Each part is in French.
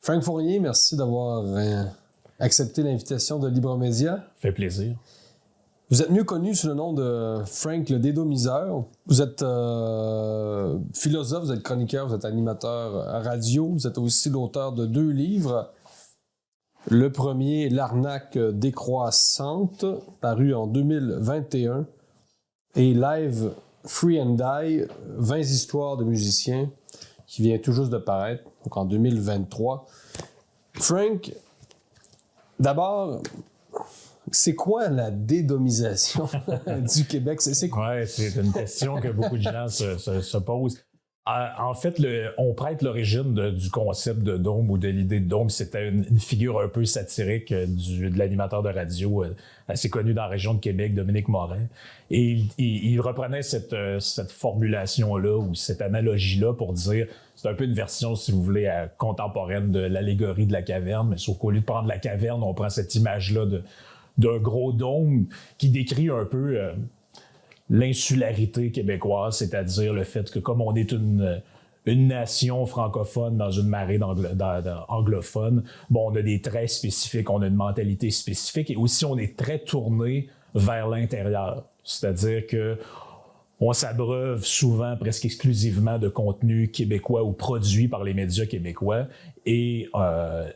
Frank Fournier, merci d'avoir accepté l'invitation de Libre Média. Fait plaisir. Vous êtes mieux connu sous le nom de Frank le Dédomiseur. Vous êtes philosophe, vous êtes chroniqueur, vous êtes animateur à radio. Vous êtes aussi l'auteur de 2 livres. Le premier, L'arnaque décroissante, paru en 2021. Et Live Free and Die, 20 histoires de musiciens, qui vient tout juste de paraître, donc en 2023. Frank, d'abord, c'est quoi la dédomisation du Québec? C'est quoi? Oui, c'est une question que beaucoup de gens se posent. En fait, on prête l'origine du concept de dôme ou de l'idée de dôme. C'était une figure un peu satirique de l'animateur de radio assez connu dans la région de Québec, Dominique Morin. Et il reprenait cette formulation-là ou cette analogie-là pour dire, c'est un peu une version, si vous voulez, contemporaine de l'allégorie de la caverne, mais sauf qu'au lieu de prendre la caverne, on prend cette image-là d'un gros dôme qui décrit un peu l'insularité québécoise, c'est-à-dire le fait que comme on est une nation francophone dans une marée anglophone, bon, on a des traits spécifiques, on a une mentalité spécifique et aussi on est très tourné vers l'intérieur. C'est-à-dire que on s'abreuve souvent, presque exclusivement, de contenu québécois ou produit par les médias québécois. Et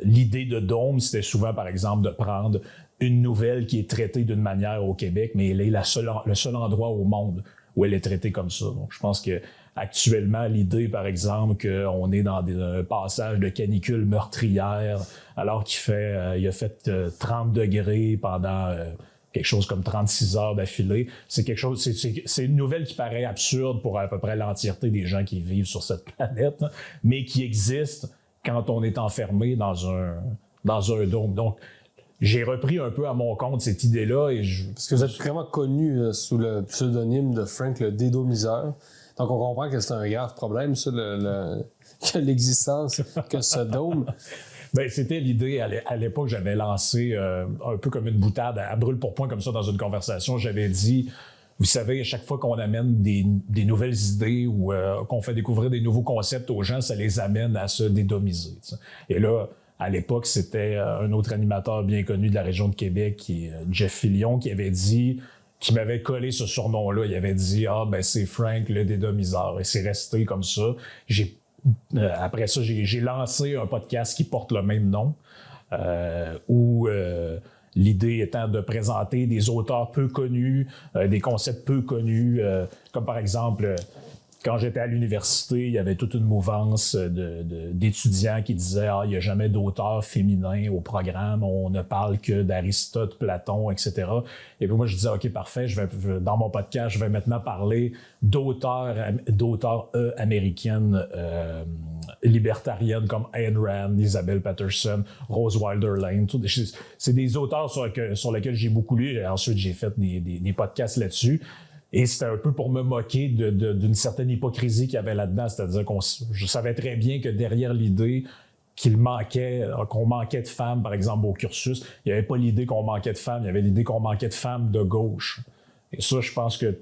l'idée de dôme, c'était souvent, par exemple, de prendre une nouvelle qui est traitée d'une manière au Québec, mais elle est le seul endroit au monde où elle est traitée comme ça. Donc, je pense que actuellement, l'idée, par exemple, qu'on est dans un passage de canicule meurtrière, alors il a fait 30 degrés pendant quelque chose comme 36 heures d'affilée, c'est une nouvelle qui paraît absurde pour à peu près l'entièreté des gens qui vivent sur cette planète, mais qui existe quand on est enfermé dans un dôme. Donc, j'ai repris un peu à mon compte cette idée-là. Parce que vous êtes vraiment connu sous le pseudonyme de Frank le Dédomiseur. Donc, on comprend que c'est un grave problème, ça, que l'existence, que ce dôme. Ben, c'était l'idée. À l'époque, j'avais lancé un peu comme une boutade à brûle-pourpoint comme ça dans une conversation. J'avais dit, vous savez, à chaque fois qu'on amène des nouvelles idées ou qu'on fait découvrir des nouveaux concepts aux gens, ça les amène à se dédomiser. T'sais. Et là, à l'époque, c'était un autre animateur bien connu de la région de Québec, qui est Jeff Fillion, qui m'avait collé ce surnom-là. Il avait dit « Ah, ben c'est Frank le Dédomiseur ». Et c'est resté comme ça. Après ça, j'ai lancé un podcast qui porte le même nom, où l'idée étant de présenter des auteurs peu connus, des concepts peu connus, comme par exemple... Quand j'étais à l'université, il y avait toute une mouvance d'étudiants qui disaient « Ah, il n'y a jamais d'auteur féminin au programme, on ne parle que d'Aristote, Platon, etc. » Et puis moi, je disais « OK, parfait, dans mon podcast, je vais maintenant parler d'auteurs américaines libertariennes comme Ayn Rand, Isabel Patterson, Rose Wilder Lane. C'est des auteurs sur lesquels j'ai beaucoup lu. Et ensuite, j'ai fait des podcasts là-dessus. Et c'était un peu pour me moquer d'une certaine hypocrisie qu'il y avait là-dedans. C'est-à-dire je savais très bien que derrière l'idée qu'on manquait de femmes, par exemple, au cursus, il n'y avait pas l'idée qu'on manquait de femmes, il y avait l'idée qu'on manquait de femmes de gauche. Et ça, je pense que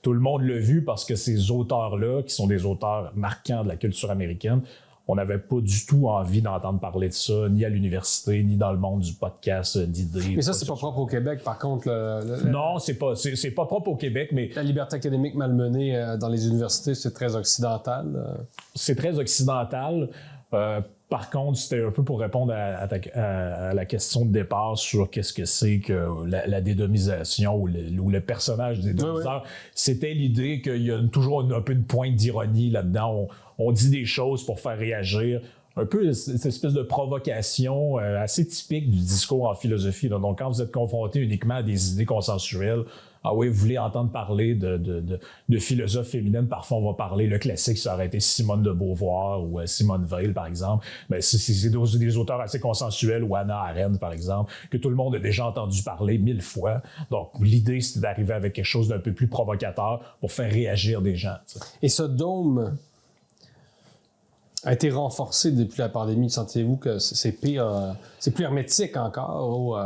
tout le monde l'a vu parce que ces auteurs-là, qui sont des auteurs marquants de la culture américaine, on n'avait pas du tout envie d'entendre parler de ça, ni à l'université, ni dans le monde du podcast d'idées. Mais ça, c'est pas propre au Québec, par contre. Non, c'est pas propre au Québec, mais... La liberté académique malmenée dans les universités, c'est très occidental. C'est très occidental. Par contre, c'était un peu pour répondre à la question de départ sur qu'est-ce que c'est que la dédomisation ou le personnage dédomiseur. Oui. C'était l'idée qu'il y a toujours un peu une pointe d'ironie là-dedans. On dit des choses pour faire réagir. Un peu cette espèce de provocation assez typique du discours en philosophie. Là. Donc, quand vous êtes confronté uniquement à des idées consensuelles, ah oui, vous voulez entendre parler de philosophes féminines, parfois on va parler, le classique, ça aurait été Simone de Beauvoir ou Simone Weil, par exemple. Mais c'est des auteurs assez consensuels, ou Hannah Arendt, par exemple, que tout le monde a déjà entendu parler 1000 fois. Donc, l'idée, c'était d'arriver avec quelque chose d'un peu plus provocateur pour faire réagir des gens. T'sais. Et ce dôme a été renforcé depuis la pandémie. Sentez-vous que c'est pire, c'est plus hermétique encore?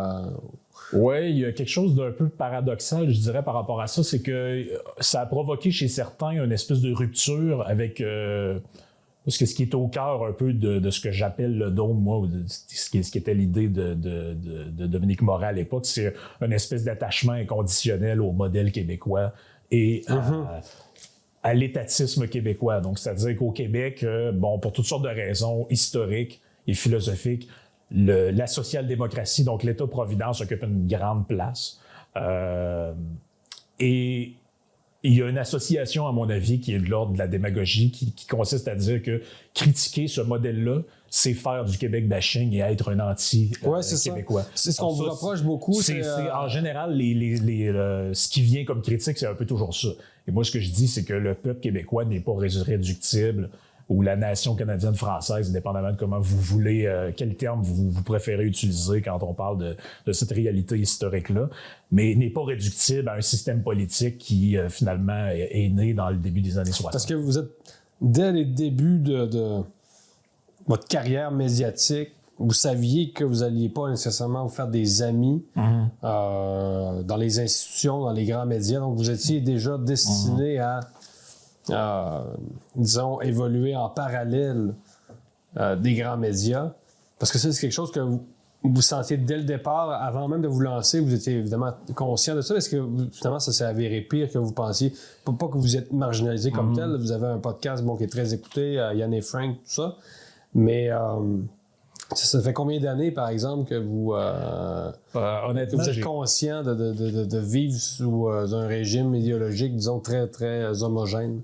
Oui, il y a quelque chose d'un peu paradoxal, je dirais, par rapport à ça. C'est que ça a provoqué chez certains une espèce de rupture avec Parce que ce qui est au cœur un peu de ce que j'appelle le dôme, moi, ou ce qui était l'idée de Dominique Morin à l'époque, c'est une espèce d'attachement inconditionnel au modèle québécois et à l'étatisme québécois. Donc, c'est-à-dire qu'au Québec, pour toutes sortes de raisons historiques et philosophiques, la social-démocratie, donc l'État-providence, occupe une grande place. Et il y a une association, à mon avis, qui est de l'ordre de la démagogie, qui consiste à dire que critiquer ce modèle-là, c'est faire du Québec bashing et être un anti-québécois. C'est ce qu'on vous reproche beaucoup. En général, ce qui vient comme critique, c'est un peu toujours ça. Et moi, ce que je dis, c'est que le peuple québécois n'est pas réductible, ou la nation canadienne-française, dépendamment de comment vous voulez, quel terme vous préférez utiliser quand on parle de cette réalité historique-là, mais n'est pas réductible à un système politique qui, finalement, est né dans le début des années 60. Parce que vous êtes, dès les débuts de votre carrière médiatique, vous saviez que vous n'alliez pas nécessairement vous faire des amis dans les institutions, dans les grands médias, donc vous étiez déjà destiné à disons, évoluer en parallèle des grands médias. Parce que ça, c'est quelque chose que vous sentiez dès le départ, avant même de vous lancer, vous étiez évidemment conscient de ça. Est-ce que, finalement, ça s'est avéré pire que vous pensiez? Pas que vous êtes marginalisé comme tel. Vous avez un podcast qui est très écouté, Yann et Frank, tout ça. Mais ça fait combien d'années, par exemple, que vous êtes conscient de vivre sous un régime idéologique, disons, très, très homogène?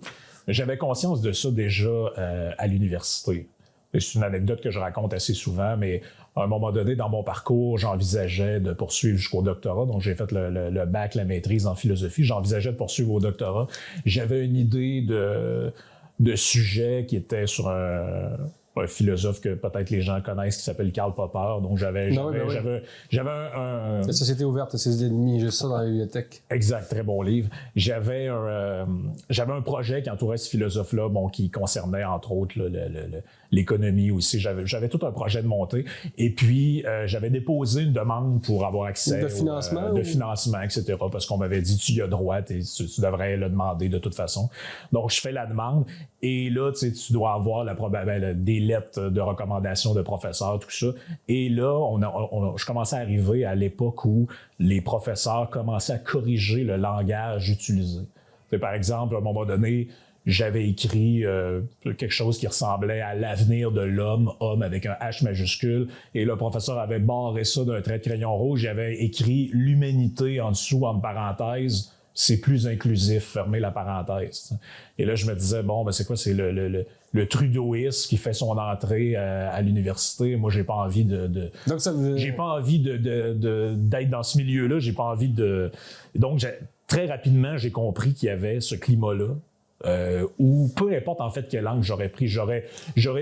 J'avais conscience de ça déjà à l'université. C'est une anecdote que je raconte assez souvent, mais à un moment donné, dans mon parcours, j'envisageais de poursuivre jusqu'au doctorat. Donc, j'ai fait le bac, la maîtrise en philosophie. J'envisageais de poursuivre au doctorat. J'avais une idée de sujet qui était sur un philosophe que peut-être les gens connaissent qui s'appelle Karl Popper. Donc, j'avais un... La société ouverte, ses ennemis, j'ai ça dans la bibliothèque. Exact, très bon livre. J'avais un projet qui entourait ce philosophe-là, qui concernait entre autres l'économie aussi. J'avais tout un projet de montée. Et puis, j'avais déposé une demande pour avoir accès de financement, etc. Parce qu'on m'avait dit, tu y as droit et tu devrais le demander de toute façon. Donc, je fais la demande. Et là, tu dois avoir des lettres de recommandation de professeurs, tout ça. Et là, je commençais à arriver à l'époque où les professeurs commençaient à corriger le langage utilisé. Par exemple, à un moment donné, j'avais écrit quelque chose qui ressemblait à l'avenir de l'homme, homme avec un H majuscule, et le professeur avait barré ça d'un trait de crayon rouge, j'avais écrit l'humanité en dessous, en parenthèse, c'est plus inclusif, fermez la parenthèse. Et là, je me disais, c'est quoi, c'est le trudeauisme qui fait son entrée à l'université. Moi, j'ai pas envie j'ai pas envie d'être dans ce milieu-là, j'ai pas envie de... Donc, très rapidement, j'ai compris qu'il y avait ce climat-là. Ou peu importe en fait quel angle j'aurais pris, j'aurais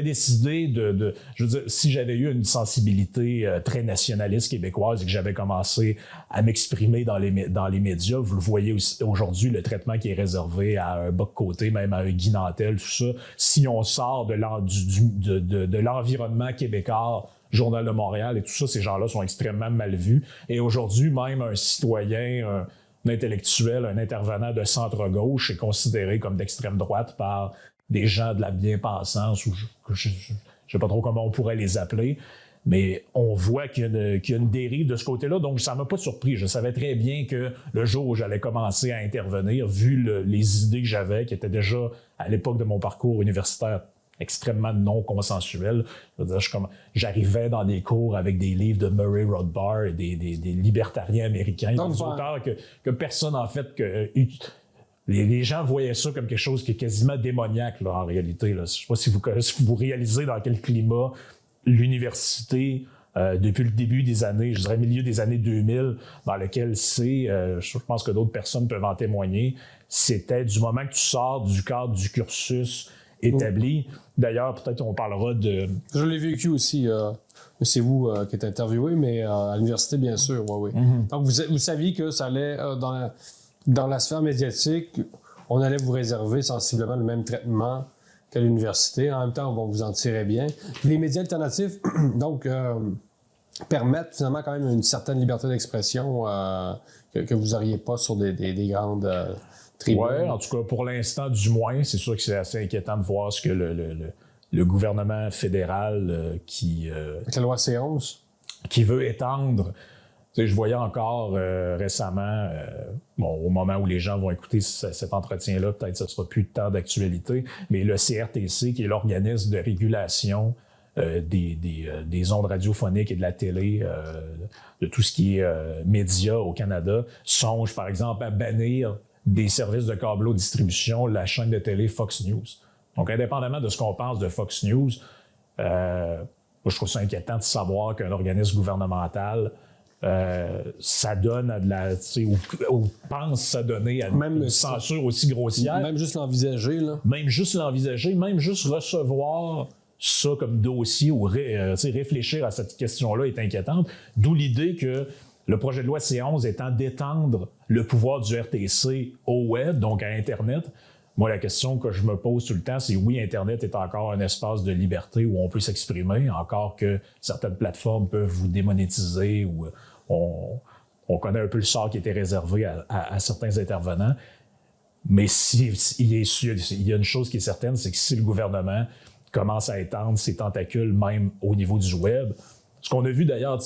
décidé je veux dire, si j'avais eu une sensibilité très nationaliste québécoise et que j'avais commencé à m'exprimer dans les médias, vous le voyez aussi, aujourd'hui, le traitement qui est réservé à un Bock-Côté, même à un Guy Nantel, tout ça, si on sort de l'environnement québécois, Journal de Montréal et tout ça, ces gens-là sont extrêmement mal vus. Et aujourd'hui, même un citoyen, un intellectuel, un intervenant de centre-gauche est considéré comme d'extrême droite par des gens de la bien-pensance, ou je ne sais pas trop comment on pourrait les appeler, mais on voit qu'il y a une dérive de ce côté-là, donc ça ne m'a pas surpris. Je savais très bien que le jour où j'allais commencer à intervenir, vu les idées que j'avais, qui étaient déjà, à l'époque de mon parcours universitaire, extrêmement non consensuel. J'arrivais dans des cours avec des livres de Murray Rothbard et des libertariens américains, des auteurs que personne, en fait, les gens voyaient ça comme quelque chose qui est quasiment démoniaque, là, en réalité. Là. Je ne sais pas si vous réalisez dans quel climat l'université, depuis le début des années, je dirais milieu des années 2000, dans lequel je pense que d'autres personnes peuvent en témoigner, c'était du moment que tu sors du cadre du cursus établi. D'ailleurs, peut-être on parlera de... Je l'ai vécu aussi. C'est vous qui êtes interviewé, mais à l'université, bien sûr. Oui. Mm-hmm. Donc, vous saviez que ça allait, dans la sphère médiatique, on allait vous réserver sensiblement le même traitement qu'à l'université. En même temps, on vous en tirait bien. Les médias alternatifs, donc, permettent finalement quand même une certaine liberté d'expression que vous n'auriez pas sur des grandes... Oui, en tout cas, pour l'instant, du moins, c'est sûr que c'est assez inquiétant de voir ce que le gouvernement fédéral qui... Avec la loi C11. Qui veut étendre... Tu sais, je voyais encore récemment, au moment où les gens vont écouter cet entretien-là, peut-être que ce ne sera plus de temps d'actualité, mais le CRTC, qui est l'organisme de régulation des ondes radiophoniques et de la télé, de tout ce qui est médias au Canada, songe par exemple à bannir des services de câblo-distribution la chaîne de télé Fox News. Donc, indépendamment de ce qu'on pense de Fox News, moi, je trouve ça inquiétant de savoir qu'un organisme gouvernemental s'adonne à de la... ou pense s'adonner à une censure aussi grossière. Même juste l'envisager, là. Même juste l'envisager, même juste recevoir ça comme dossier ou réfléchir à cette question-là est inquiétante. D'où l'idée que le projet de loi C11 étant d'étendre le pouvoir du RTC au web, donc à Internet. Moi, la question que je me pose tout le temps, c'est oui, Internet est encore un espace de liberté où on peut s'exprimer, encore que certaines plateformes peuvent vous démonétiser ou on connaît un peu le sort qui était réservé à certains intervenants. Mais il y a une chose qui est certaine, c'est que si le gouvernement commence à étendre ses tentacules même au niveau du web, ce qu'on a vu d'ailleurs,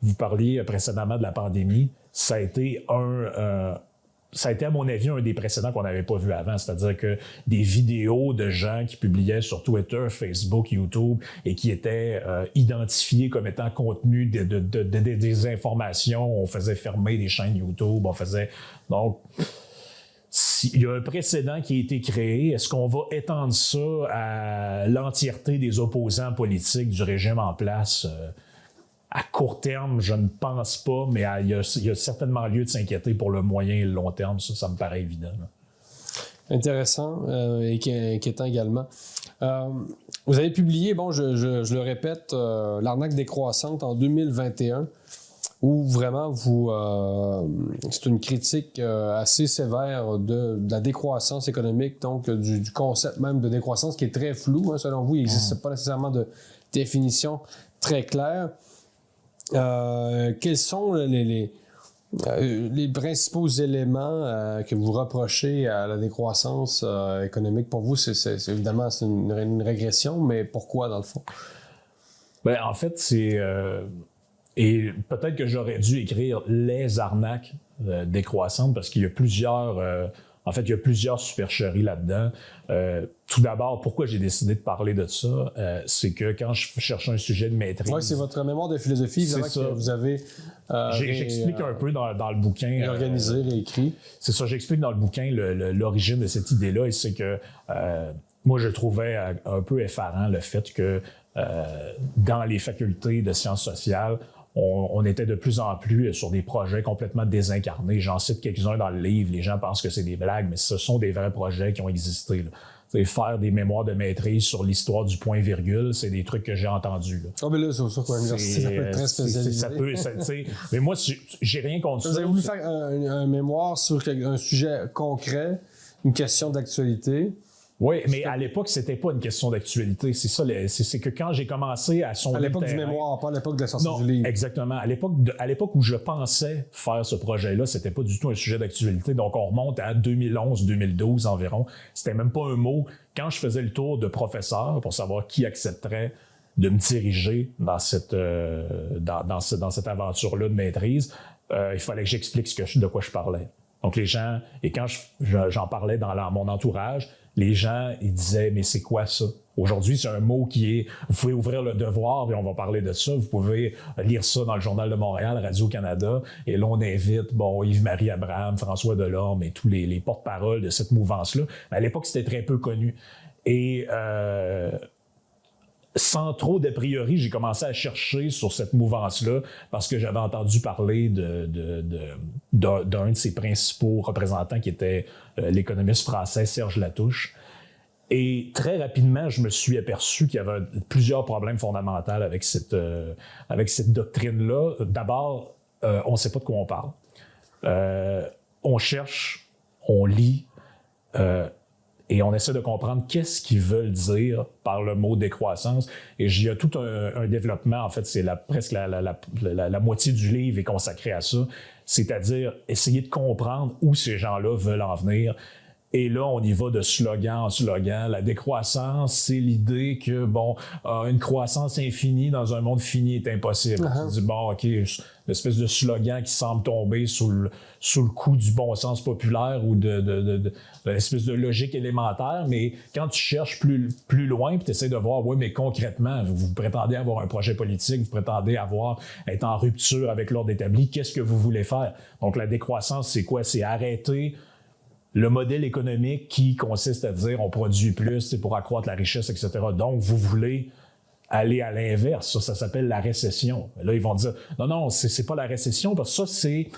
vous parliez précédemment de la pandémie, ça a été à mon avis un des précédents qu'on n'avait pas vu avant, c'est-à-dire que des vidéos de gens qui publiaient sur Twitter, Facebook, YouTube et qui étaient identifiés comme étant contenu des informations, on faisait fermer des chaînes YouTube, donc s'il y a un précédent qui a été créé, est-ce qu'on va étendre ça à l'entièreté des opposants politiques du régime en place? À court terme, je ne pense pas, mais il y a certainement lieu de s'inquiéter pour le moyen et le long terme. Ça me paraît évident. Là. Intéressant et inquiétant également. Vous avez publié, je le répète, L'arnaque décroissante en 2021, où vraiment c'est une critique assez sévère de la décroissance économique, donc du concept même de décroissance qui est très flou. Selon vous, il n'existe pas nécessairement de définition très claire. Quels sont les principaux éléments que vous reprochez à la décroissance économique? Pour vous, c'est évidemment c'est une régression, mais pourquoi dans le fond? Ben, en fait, c'est... et peut-être que j'aurais dû écrire les arnaques décroissantes parce qu'il y a plusieurs... il y a plusieurs supercheries là-dedans. Tout d'abord, pourquoi j'ai décidé de parler de ça, c'est que quand je cherchais un sujet de maîtrise... Oui, c'est votre mémoire de philosophie, évidemment, que vous avez... J'explique un peu dans le bouquin... Organisé, réécrit. C'est ça, j'explique dans le bouquin l'origine de cette idée-là, et c'est que moi, je trouvais un peu effarant le fait que dans les facultés de sciences sociales, on était de plus en plus sur des projets complètement désincarnés. J'en cite quelques-uns dans le livre. Les gens pensent que c'est des blagues, mais ce sont des vrais projets qui ont existé. Faire des mémoires de maîtrise sur l'histoire du point-virgule, c'est des trucs que j'ai entendus. Mais là, c'est sûr qu'à l'université, ça peut être très spécialisé. Mais moi, j'ai rien contre ça. Vous avez voulu faire un mémoire sur un sujet concret, une question d'actualité. Oui, mais à l'époque, c'était pas une question d'actualité. C'est ça, c'est que quand j'ai commencé à sonder à l'époque du mémoire, pas à l'époque de la sortie du livre. Exactement. À l'époque où je pensais faire ce projet-là, c'était pas du tout un sujet d'actualité. Donc, on remonte à 2011-2012 environ. C'était même pas un mot. Quand je faisais le tour de professeurs pour savoir qui accepterait de me diriger dans cette aventure-là de maîtrise, il fallait que j'explique de quoi je parlais. Donc, les gens, et quand j'en parlais dans mon entourage, les gens, ils disaient, mais c'est quoi ça? Aujourd'hui, c'est un mot qui est, vous pouvez ouvrir le Devoir et on va parler de ça. Vous pouvez lire ça dans le Journal de Montréal, Radio-Canada. Et là, on invite, Yves-Marie Abraham, François Delorme et tous les porte-paroles de cette mouvance-là. Mais à l'époque, c'était très peu connu. Et, sans trop d'a priori, j'ai commencé à chercher sur cette mouvance-là parce que j'avais entendu parler d'un de ses principaux représentants qui était l'économiste français Serge Latouche. Et très rapidement, je me suis aperçu qu'il y avait plusieurs problèmes fondamentaux avec cette doctrine-là. D'abord, on ne sait pas de quoi on parle. On cherche, on lit, et on essaie de comprendre qu'est-ce qu'ils veulent dire par le mot décroissance. Et il y a tout un développement, en fait, c'est presque la moitié du livre est consacré à ça, c'est-à-dire essayer de comprendre où ces gens-là veulent en venir Et là, on y va de slogan en slogan. La décroissance, c'est l'idée que, une croissance infinie dans un monde fini est impossible. Tu dis, OK, l'espèce de slogan qui semble tomber sous le coup du bon sens populaire ou de l'espèce de logique élémentaire. Mais quand tu cherches plus loin, puis tu essaies de voir, oui, mais concrètement, vous prétendez avoir un projet politique, vous prétendez être en rupture avec l'ordre établi, qu'est-ce que vous voulez faire? Donc, la décroissance, c'est quoi? C'est arrêter le modèle économique qui consiste à dire on produit plus pour accroître la richesse, etc. Donc, vous voulez aller à l'inverse. Ça s'appelle la récession. Là, ils vont dire non, c'est pas la récession parce que ça, c'est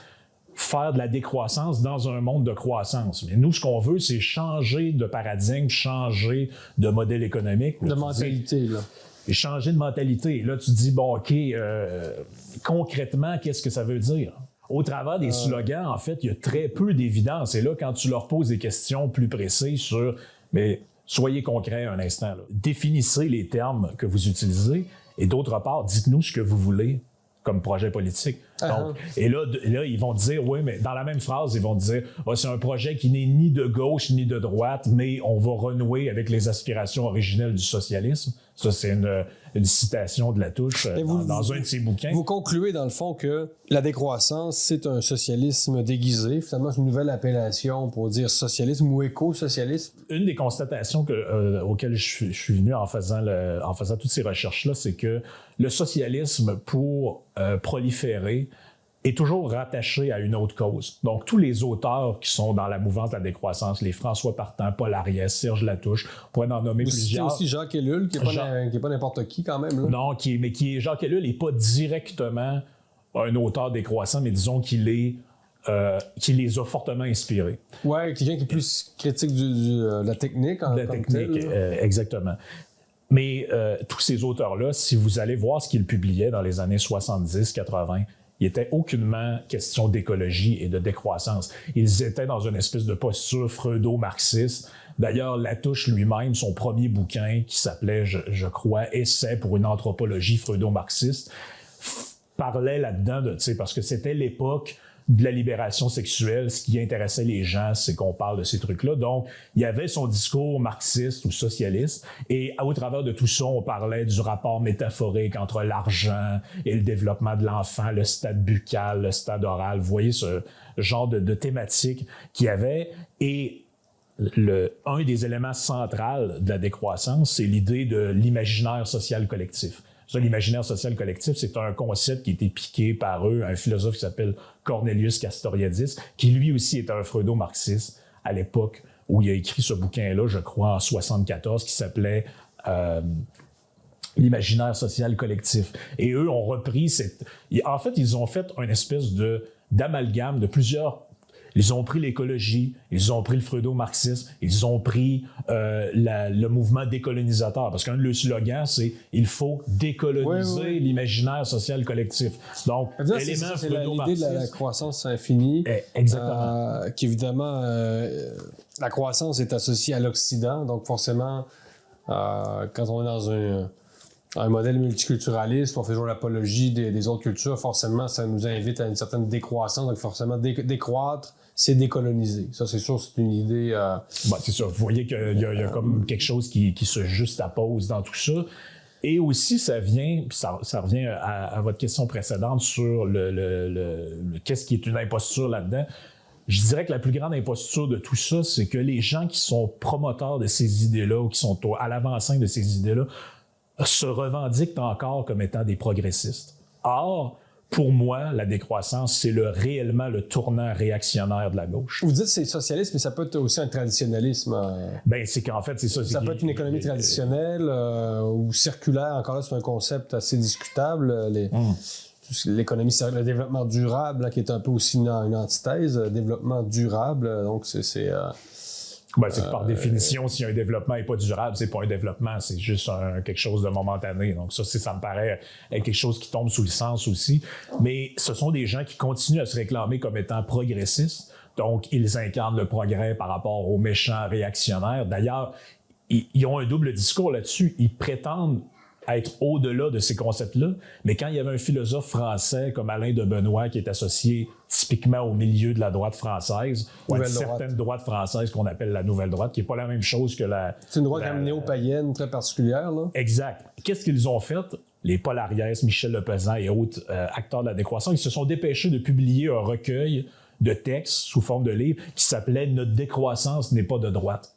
faire de la décroissance dans un monde de croissance. Mais nous, ce qu'on veut, c'est changer de paradigme, changer de modèle économique. De mentalité, là. Et changer de mentalité. Là, tu te dis, OK, concrètement, qu'est-ce que ça veut dire? Au travers des slogans, en fait, il y a très peu d'évidence. Et là, quand tu leur poses des questions plus précises sur, mais soyez concrets un instant, là. Définissez les termes que vous utilisez et d'autre part, dites-nous ce que vous voulez comme projet politique. Donc, et là, ils vont dire, oui, mais dans la même phrase, ils vont dire, c'est un projet qui n'est ni de gauche ni de droite, mais on va renouer avec les aspirations originelles du socialisme. Ça, c'est une citation de Latouche dans un de ses bouquins. Vous concluez, dans le fond, que la décroissance, c'est un socialisme déguisé. Finalement, c'est une nouvelle appellation pour dire socialisme ou éco-socialisme. Une des constatations auxquelles je suis venu en faisant toutes ces recherches-là, c'est que le socialisme, pour proliférer, est toujours rattaché à une autre cause. Donc, tous les auteurs qui sont dans la mouvance de la décroissance, les François Partant, Paul Ariès, Serge Latouche, on pourrait en nommer plusieurs. C'est aussi Jacques Ellul, qui n'est pas n'importe qui quand même. Là. Non, Jacques Ellul n'est pas directement un auteur décroissant, mais disons qu'il les a fortement inspirés. Oui, quelqu'un qui est plus critique de la technique. De la technique, exactement. Mais tous ces auteurs-là, si vous allez voir ce qu'ils publiaient dans les années 70-80, il n'était aucunement question d'écologie et de décroissance. Ils étaient dans une espèce de posture freudo-marxiste. D'ailleurs, Latouche lui-même, son premier bouquin, qui s'appelait, je crois, « Essai pour une anthropologie freudo-marxiste », parlait là-dedans parce que c'était l'époque de la libération sexuelle. Ce qui intéressait les gens, c'est qu'on parle de ces trucs-là. Donc, il y avait son discours marxiste ou socialiste, et au travers de tout ça, on parlait du rapport métaphorique entre l'argent et le développement de l'enfant, le stade buccal, le stade oral. Vous voyez ce genre de thématique qu'il y avait. Et un des éléments centraux de la décroissance, c'est l'idée de l'imaginaire social collectif. Ça, l'imaginaire social collectif, c'est un concept qui a été piqué par eux, un philosophe qui s'appelle Cornelius Castoriadis, qui lui aussi était un freudo-marxiste à l'époque où il a écrit ce bouquin-là, je crois, en 1974, qui s'appelait l'imaginaire social collectif. Et eux ont repris En fait, ils ont fait une espèce d'amalgame de plusieurs. Ils ont pris l'écologie, ils ont pris le freudo-marxisme, ils ont pris le mouvement décolonisateur. Parce qu'un de leurs slogans, c'est « Il faut décoloniser l'imaginaire social collectif ». Donc, l'élément c'est freudo-marxiste... l'idée de la croissance infinie. Exactement. Qu'évidemment, la croissance est associée à l'Occident. Donc, forcément, quand on est dans un modèle multiculturaliste, on fait toujours l'apologie des autres cultures, forcément, ça nous invite à une certaine décroissance. Donc, forcément, décroître, c'est décoloniser. Ça, c'est sûr, c'est une idée... c'est sûr. Vous voyez qu'il y a comme quelque chose qui se juxtapose dans tout ça. Et aussi, ça revient à votre question précédente sur qu'est-ce qui est une imposture là-dedans. Je dirais que la plus grande imposture de tout ça, c'est que les gens qui sont promoteurs de ces idées-là ou qui sont à l'avant-scène de ces idées-là se revendiquent encore comme étant des progressistes. Or, pour moi, la décroissance, c'est réellement le tournant réactionnaire de la gauche. Vous dites que c'est socialiste, mais ça peut être aussi un traditionnalisme. C'est qu'en fait, c'est ça. Ça peut être une économie traditionnelle ou circulaire. Encore là, c'est un concept assez discutable. L'économie, c'est le développement durable, là, qui est un peu aussi une antithèse. Développement durable, donc c'est que par définition, si un développement n'est pas durable, c'est pas un développement, c'est juste quelque chose de momentané. Donc ça me paraît être quelque chose qui tombe sous le sens aussi. Mais ce sont des gens qui continuent à se réclamer comme étant progressistes. Donc, ils incarnent le progrès par rapport aux méchants réactionnaires. D'ailleurs, ils ont un double discours là-dessus. Ils prétendent être au-delà de ces concepts-là. Mais quand il y avait un philosophe français comme Alain de Benoît qui est associé typiquement au milieu de la droite française, ou à une Nouvelle certaine droite française qu'on appelle la nouvelle droite, qui n'est pas la même chose que la... C'est une droite quand même néo-païenne, très particulière, là. Exact. Qu'est-ce qu'ils ont fait? Les Paul Ariès, Michel Lepezan et autres acteurs de la décroissance, ils se sont dépêchés de publier un recueil de textes sous forme de livre qui s'appelait « Notre décroissance n'est pas de droite ».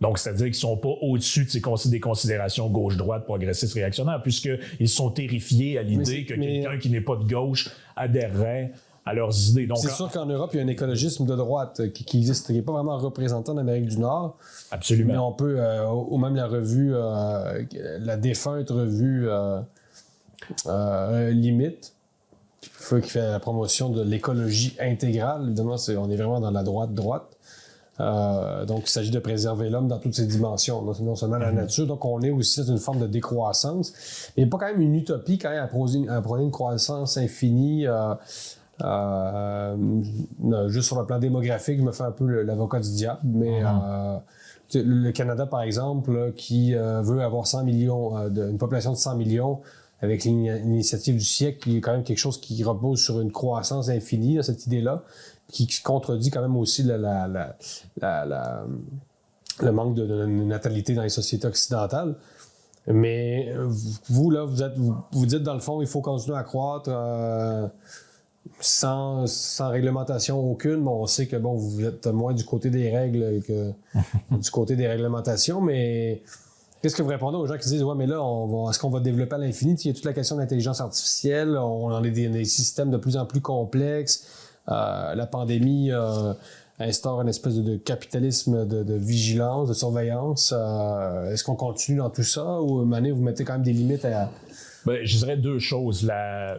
Donc, c'est-à-dire qu'ils ne sont pas au-dessus de des considérations gauche-droite, progressistes, réactionnaires, puisqu'ils sont terrifiés à l'idée que quelqu'un qui n'est pas de gauche adhérerait à leurs idées. Donc, c'est sûr qu'en Europe, il y a un écologisme de droite qui existe, qui n'est pas vraiment représenté en Amérique du Nord. Absolument. Mais on peut, ou même la revue, la défunte revue Limite, qui fait la promotion de l'écologie intégrale. Évidemment, on est vraiment dans la droite. Donc, il s'agit de préserver l'homme dans toutes ses dimensions, non seulement la nature. Donc, on est aussi dans une forme de décroissance. Mais il n'y a pas quand même une utopie quand même à prôner une croissance infinie. Juste sur le plan démographique, je me fais un peu l'avocat du diable, mais le Canada, par exemple, là, qui veut avoir 100 millions, une population de 100 millions, avec l'initiative du siècle, qui est quand même quelque chose qui repose sur une croissance infinie, là, cette idée-là, qui contredit quand même aussi le manque de natalité dans les sociétés occidentales. Mais vous, là, vous dites dans le fond, il faut continuer à croître sans réglementation aucune. Bon, on sait que bon, vous êtes moins du côté des règles que du côté des réglementations, mais qu'est-ce que vous répondez aux gens qui disent « Ouais, mais là, est-ce qu'on va développer à l'infini? » Il y a toute la question de l'intelligence artificielle, on en est des systèmes de plus en plus complexes. La pandémie instaure une espèce de capitalisme de vigilance, de surveillance. Est-ce qu'on continue dans tout ça ou, Mané, vous mettez quand même des limites à... Ben, je dirais deux choses.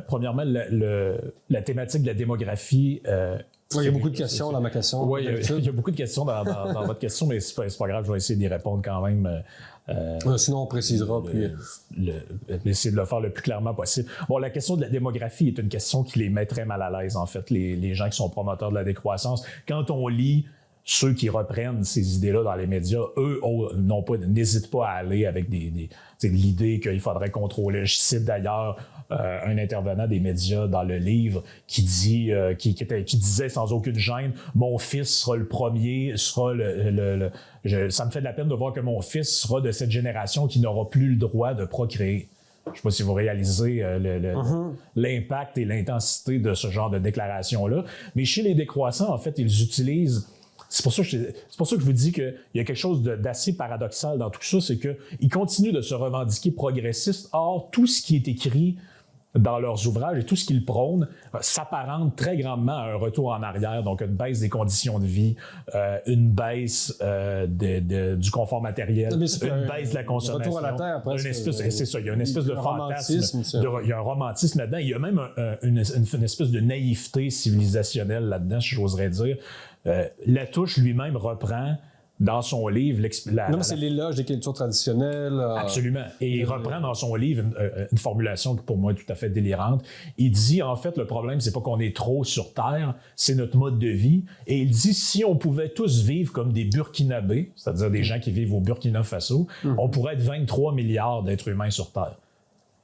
Premièrement, la thématique de la démographie... il y a beaucoup de questions dans ma question. Oui, il y a beaucoup de questions dans votre question, mais c'est pas grave, je vais essayer d'y répondre quand même. Sinon, on précisera. Essayer de le faire le plus clairement possible. Bon, la question de la démographie est une question qui les met très mal à l'aise, en fait, les gens qui sont promoteurs de la décroissance. Quand on lit ceux qui reprennent ces idées-là dans les médias, eux n'hésitent pas à aller avec l'idée qu'il faudrait contrôler. Je cite d'ailleurs un intervenant des médias dans le livre qui disait sans aucune gêne, mon fils sera le premier, ça me fait de la peine de voir que mon fils sera de cette génération qui n'aura plus le droit de procréer. Je ne sais pas si vous réalisez l'impact et l'intensité de ce genre de déclaration-là. Mais chez les décroissants, en fait, ils utilisent... C'est pour ça que je vous dis qu'il y a quelque chose d'assez paradoxal dans tout ça, c'est qu'ils continuent de se revendiquer progressistes. Or, tout ce qui est écrit dans leurs ouvrages et tout ce qu'ils prônent s'apparente très grandement à un retour en arrière, donc une baisse des conditions de vie, une baisse du confort matériel, une baisse de la consommation. Retour à la terre, presque. C'est ça, il y a une espèce de fantasme, il y a un romantisme là-dedans, il y a même une espèce de naïveté civilisationnelle là-dedans, j'oserais dire. Latouche lui-même reprend dans son livre... Non, mais c'est l'éloge des cultures traditionnelles. Absolument. Et il reprend dans son livre une formulation qui, pour moi, est tout à fait délirante. Il dit, en fait, le problème, c'est pas qu'on est trop sur Terre, c'est notre mode de vie. Et il dit, si on pouvait tous vivre comme des Burkinabés, c'est-à-dire des gens qui vivent au Burkina Faso, on pourrait être 23 milliards d'êtres humains sur Terre.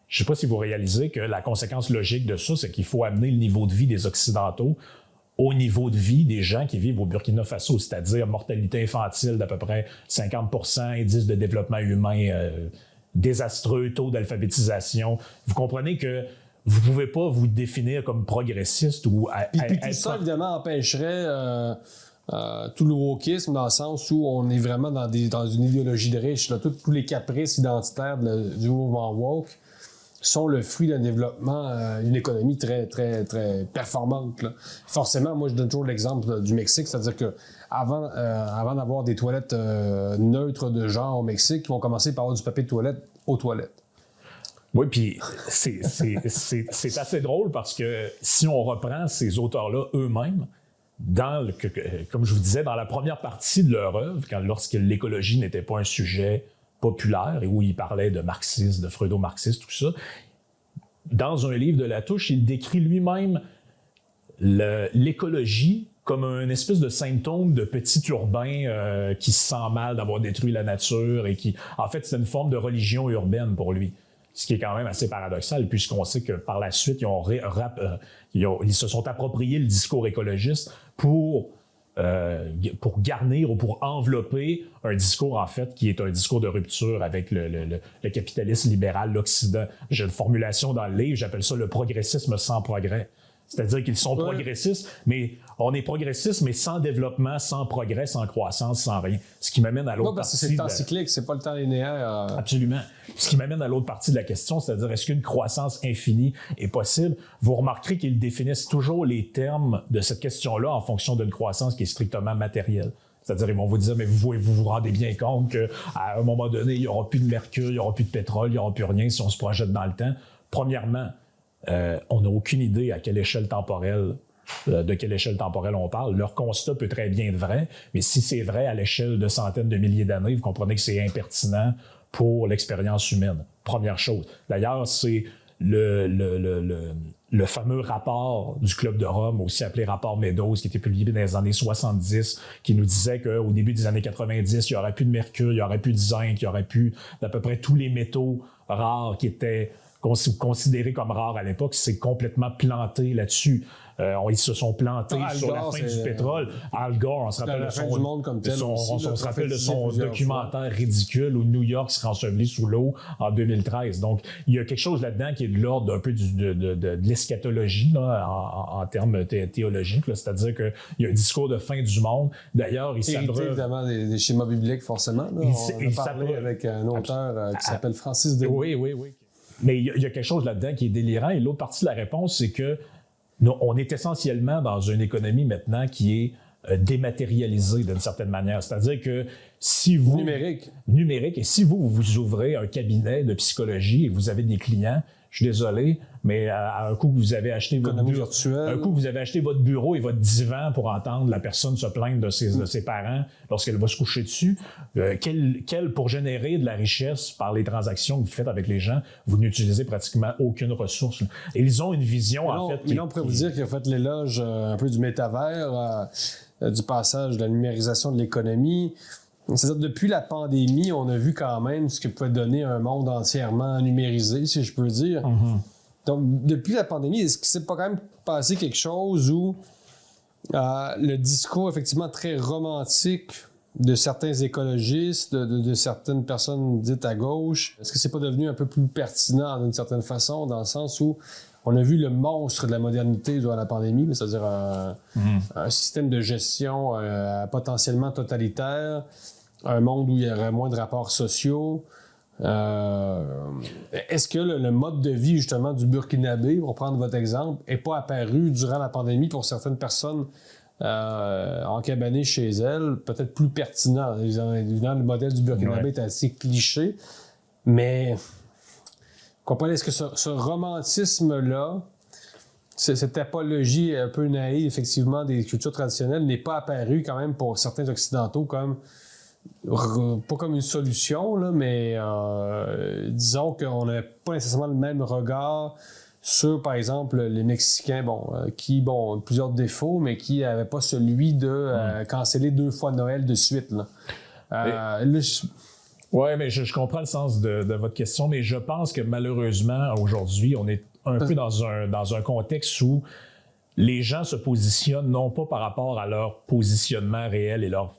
Je sais pas si vous réalisez que la conséquence logique de ça, c'est qu'il faut amener le niveau de vie des Occidentaux au niveau de vie des gens qui vivent au Burkina Faso, c'est-à-dire mortalité infantile d'à peu près 50%, indice de développement humain désastreux, taux d'alphabétisation. Vous comprenez que vous ne pouvez pas vous définir comme progressiste ou... Puis tout ça, évidemment, empêcherait tout le wokisme dans le sens où on est vraiment dans une idéologie de riche. Là. Tous les caprices identitaires du mouvement woke sont le fruit d'un développement d'une économie très, très, très performante. Là. Forcément, moi, je donne toujours l'exemple du Mexique, c'est-à-dire que avant d'avoir des toilettes neutres de genre au Mexique, ils vont commencer par avoir du papier de toilette aux toilettes. Oui, puis c'est assez drôle parce que si on reprend ces auteurs-là eux-mêmes, comme je vous disais, dans la première partie de leur œuvre, lorsque l'écologie n'était pas un sujet populaire et où il parlait de marxisme, de freudo-marxisme, tout ça. Dans un livre de Latouche, il décrit lui-même l'écologie comme une espèce de symptôme de petit urbain qui se sent mal d'avoir détruit la nature et qui, en fait, c'est une forme de religion urbaine pour lui. Ce qui est quand même assez paradoxal, puisqu'on sait que par la suite, ils se sont appropriés le discours écologiste pour garnir ou pour envelopper un discours, en fait, qui est un discours de rupture avec le capitalisme libéral, l'Occident. J'ai une formulation dans le livre, j'appelle ça le progressisme sans progrès. C'est-à-dire qu'ils sont progressistes, mais on est progressiste, mais sans développement, sans progrès, sans croissance, sans rien. Ce qui m'amène à l'autre partie. Parce que c'est le temps cyclique, c'est pas le temps linéaire. Absolument. Ce qui m'amène à l'autre partie de la question, c'est-à-dire est-ce qu'une croissance infinie est possible? Vous remarquerez qu'ils définissent toujours les termes de cette question-là en fonction d'une croissance qui est strictement matérielle. C'est-à-dire, ils vont vous dire, mais vous rendez bien compte qu'à un moment donné, il n'y aura plus de mercure, il n'y aura plus de pétrole, il n'y aura plus rien si on se projette dans le temps. Premièrement, on n'a aucune idée de quelle échelle temporelle on parle. Leur constat peut très bien être vrai, mais si c'est vrai à l'échelle de centaines de milliers d'années, vous comprenez que c'est impertinent pour l'expérience humaine. Première chose. D'ailleurs, c'est le fameux rapport du Club de Rome, aussi appelé rapport Meadows, qui était publié dans les années 70, qui nous disait qu'au début des années 90, il n'y aurait plus de mercure, il n'y aurait plus de zinc, il n'y aurait plus d'à peu près tous les métaux rares qui étaient considérés comme rares à l'époque. C'est complètement planté là-dessus. Ils se sont plantés sur la fin du pétrole. Al Gore, on se rappelle de son documentaire ridicule où New York sera enseveli sous l'eau en 2013. Donc, il y a quelque chose là-dedans qui est de l'ordre d'un peu de l'eschatologie là, en termes théologiques. Là. C'est-à-dire qu'il y a un discours de fin du monde. D'ailleurs, il s'abreuve... évidemment des schémas bibliques, forcément. Là. On a parlé avec un auteur qui s'appelle Francis Denis. Oui. Mais il y a quelque chose là-dedans qui est délirant. Et l'autre partie de la réponse, c'est que on est essentiellement dans une économie maintenant qui est dématérialisée d'une certaine manière. C'est-à-dire que si vous... Numérique. Et si vous ouvrez un cabinet de psychologie et vous avez des clients, je suis désolé, mais à un coup que vous avez acheté votre bureau et votre divan pour entendre la personne se plaindre de ses parents lorsqu'elle va se coucher dessus, pour générer de la richesse par les transactions que vous faites avec les gens, vous n'utilisez pratiquement aucune ressource. Et ils ont une vision, Mais on pourrait vous dire qu'il a fait l'éloge un peu du métavers, du passage de la numérisation de l'économie. C'est-à-dire, depuis la pandémie, on a vu quand même ce que pouvait donner un monde entièrement numérisé, si je peux dire. Mm-hmm. Donc, depuis la pandémie, est-ce qu'il ne s'est pas quand même passé quelque chose où le discours, effectivement, très romantique de certains écologistes, de certaines personnes dites à gauche, est-ce que c'est pas devenu un peu plus pertinent d'une certaine façon, dans le sens où on a vu le monstre de la modernité durant la pandémie, c'est-à-dire un système de gestion potentiellement totalitaire, un monde où il y aurait moins de rapports sociaux. Est-ce que le mode de vie, justement, du Burkinabé, pour prendre votre exemple, n'est pas apparu durant la pandémie pour certaines personnes encabanées chez elles, peut-être plus pertinent? Évidemment, le modèle du Burkinabé est assez cliché, mais... Comprenez, est-ce que ce romantisme-là, cette apologie un peu naïve, effectivement, des cultures traditionnelles, n'est pas apparu quand même pour certains Occidentaux comme, pas comme une solution, là, mais disons qu'on n'a pas nécessairement le même regard sur, par exemple, les Mexicains, qui ont plusieurs défauts, mais qui n'avaient pas celui de canceller 2 fois Noël de suite. Oui, mais je comprends le sens de votre question, mais je pense que malheureusement, aujourd'hui, on est un peu dans un contexte où les gens se positionnent non pas par rapport à leur positionnement réel et leur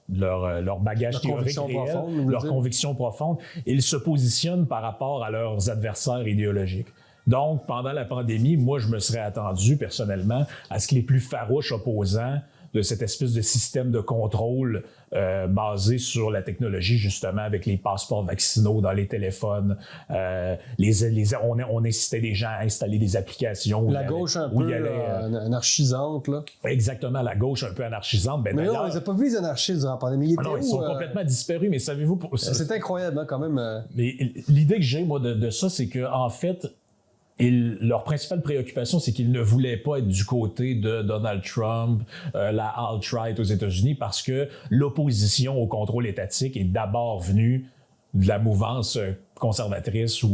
bagage théorique réel, leur conviction profonde, ils se positionnent par rapport à leurs adversaires idéologiques. Donc, pendant la pandémie, moi, je me serais attendu, personnellement, à ce que les plus farouches opposants de cette espèce de système de contrôle basé sur la technologie, justement, avec les passeports vaccinaux dans les téléphones. On incitait les gens à installer des applications. La gauche un peu anarchisante. Là. Exactement, la gauche un peu anarchisante. Mais non, on les a pas vus, les anarchistes, durant la pandémie. Ils sont complètement disparus, mais savez-vous... C'est incroyable, hein, quand même. Mais l'idée que j'ai, moi, de ça, c'est qu'en fait... leur principale préoccupation, c'est qu'ils ne voulaient pas être du côté de Donald Trump, la alt-right aux États-Unis, parce que l'opposition au contrôle étatique est d'abord venue de la mouvance conservatrice.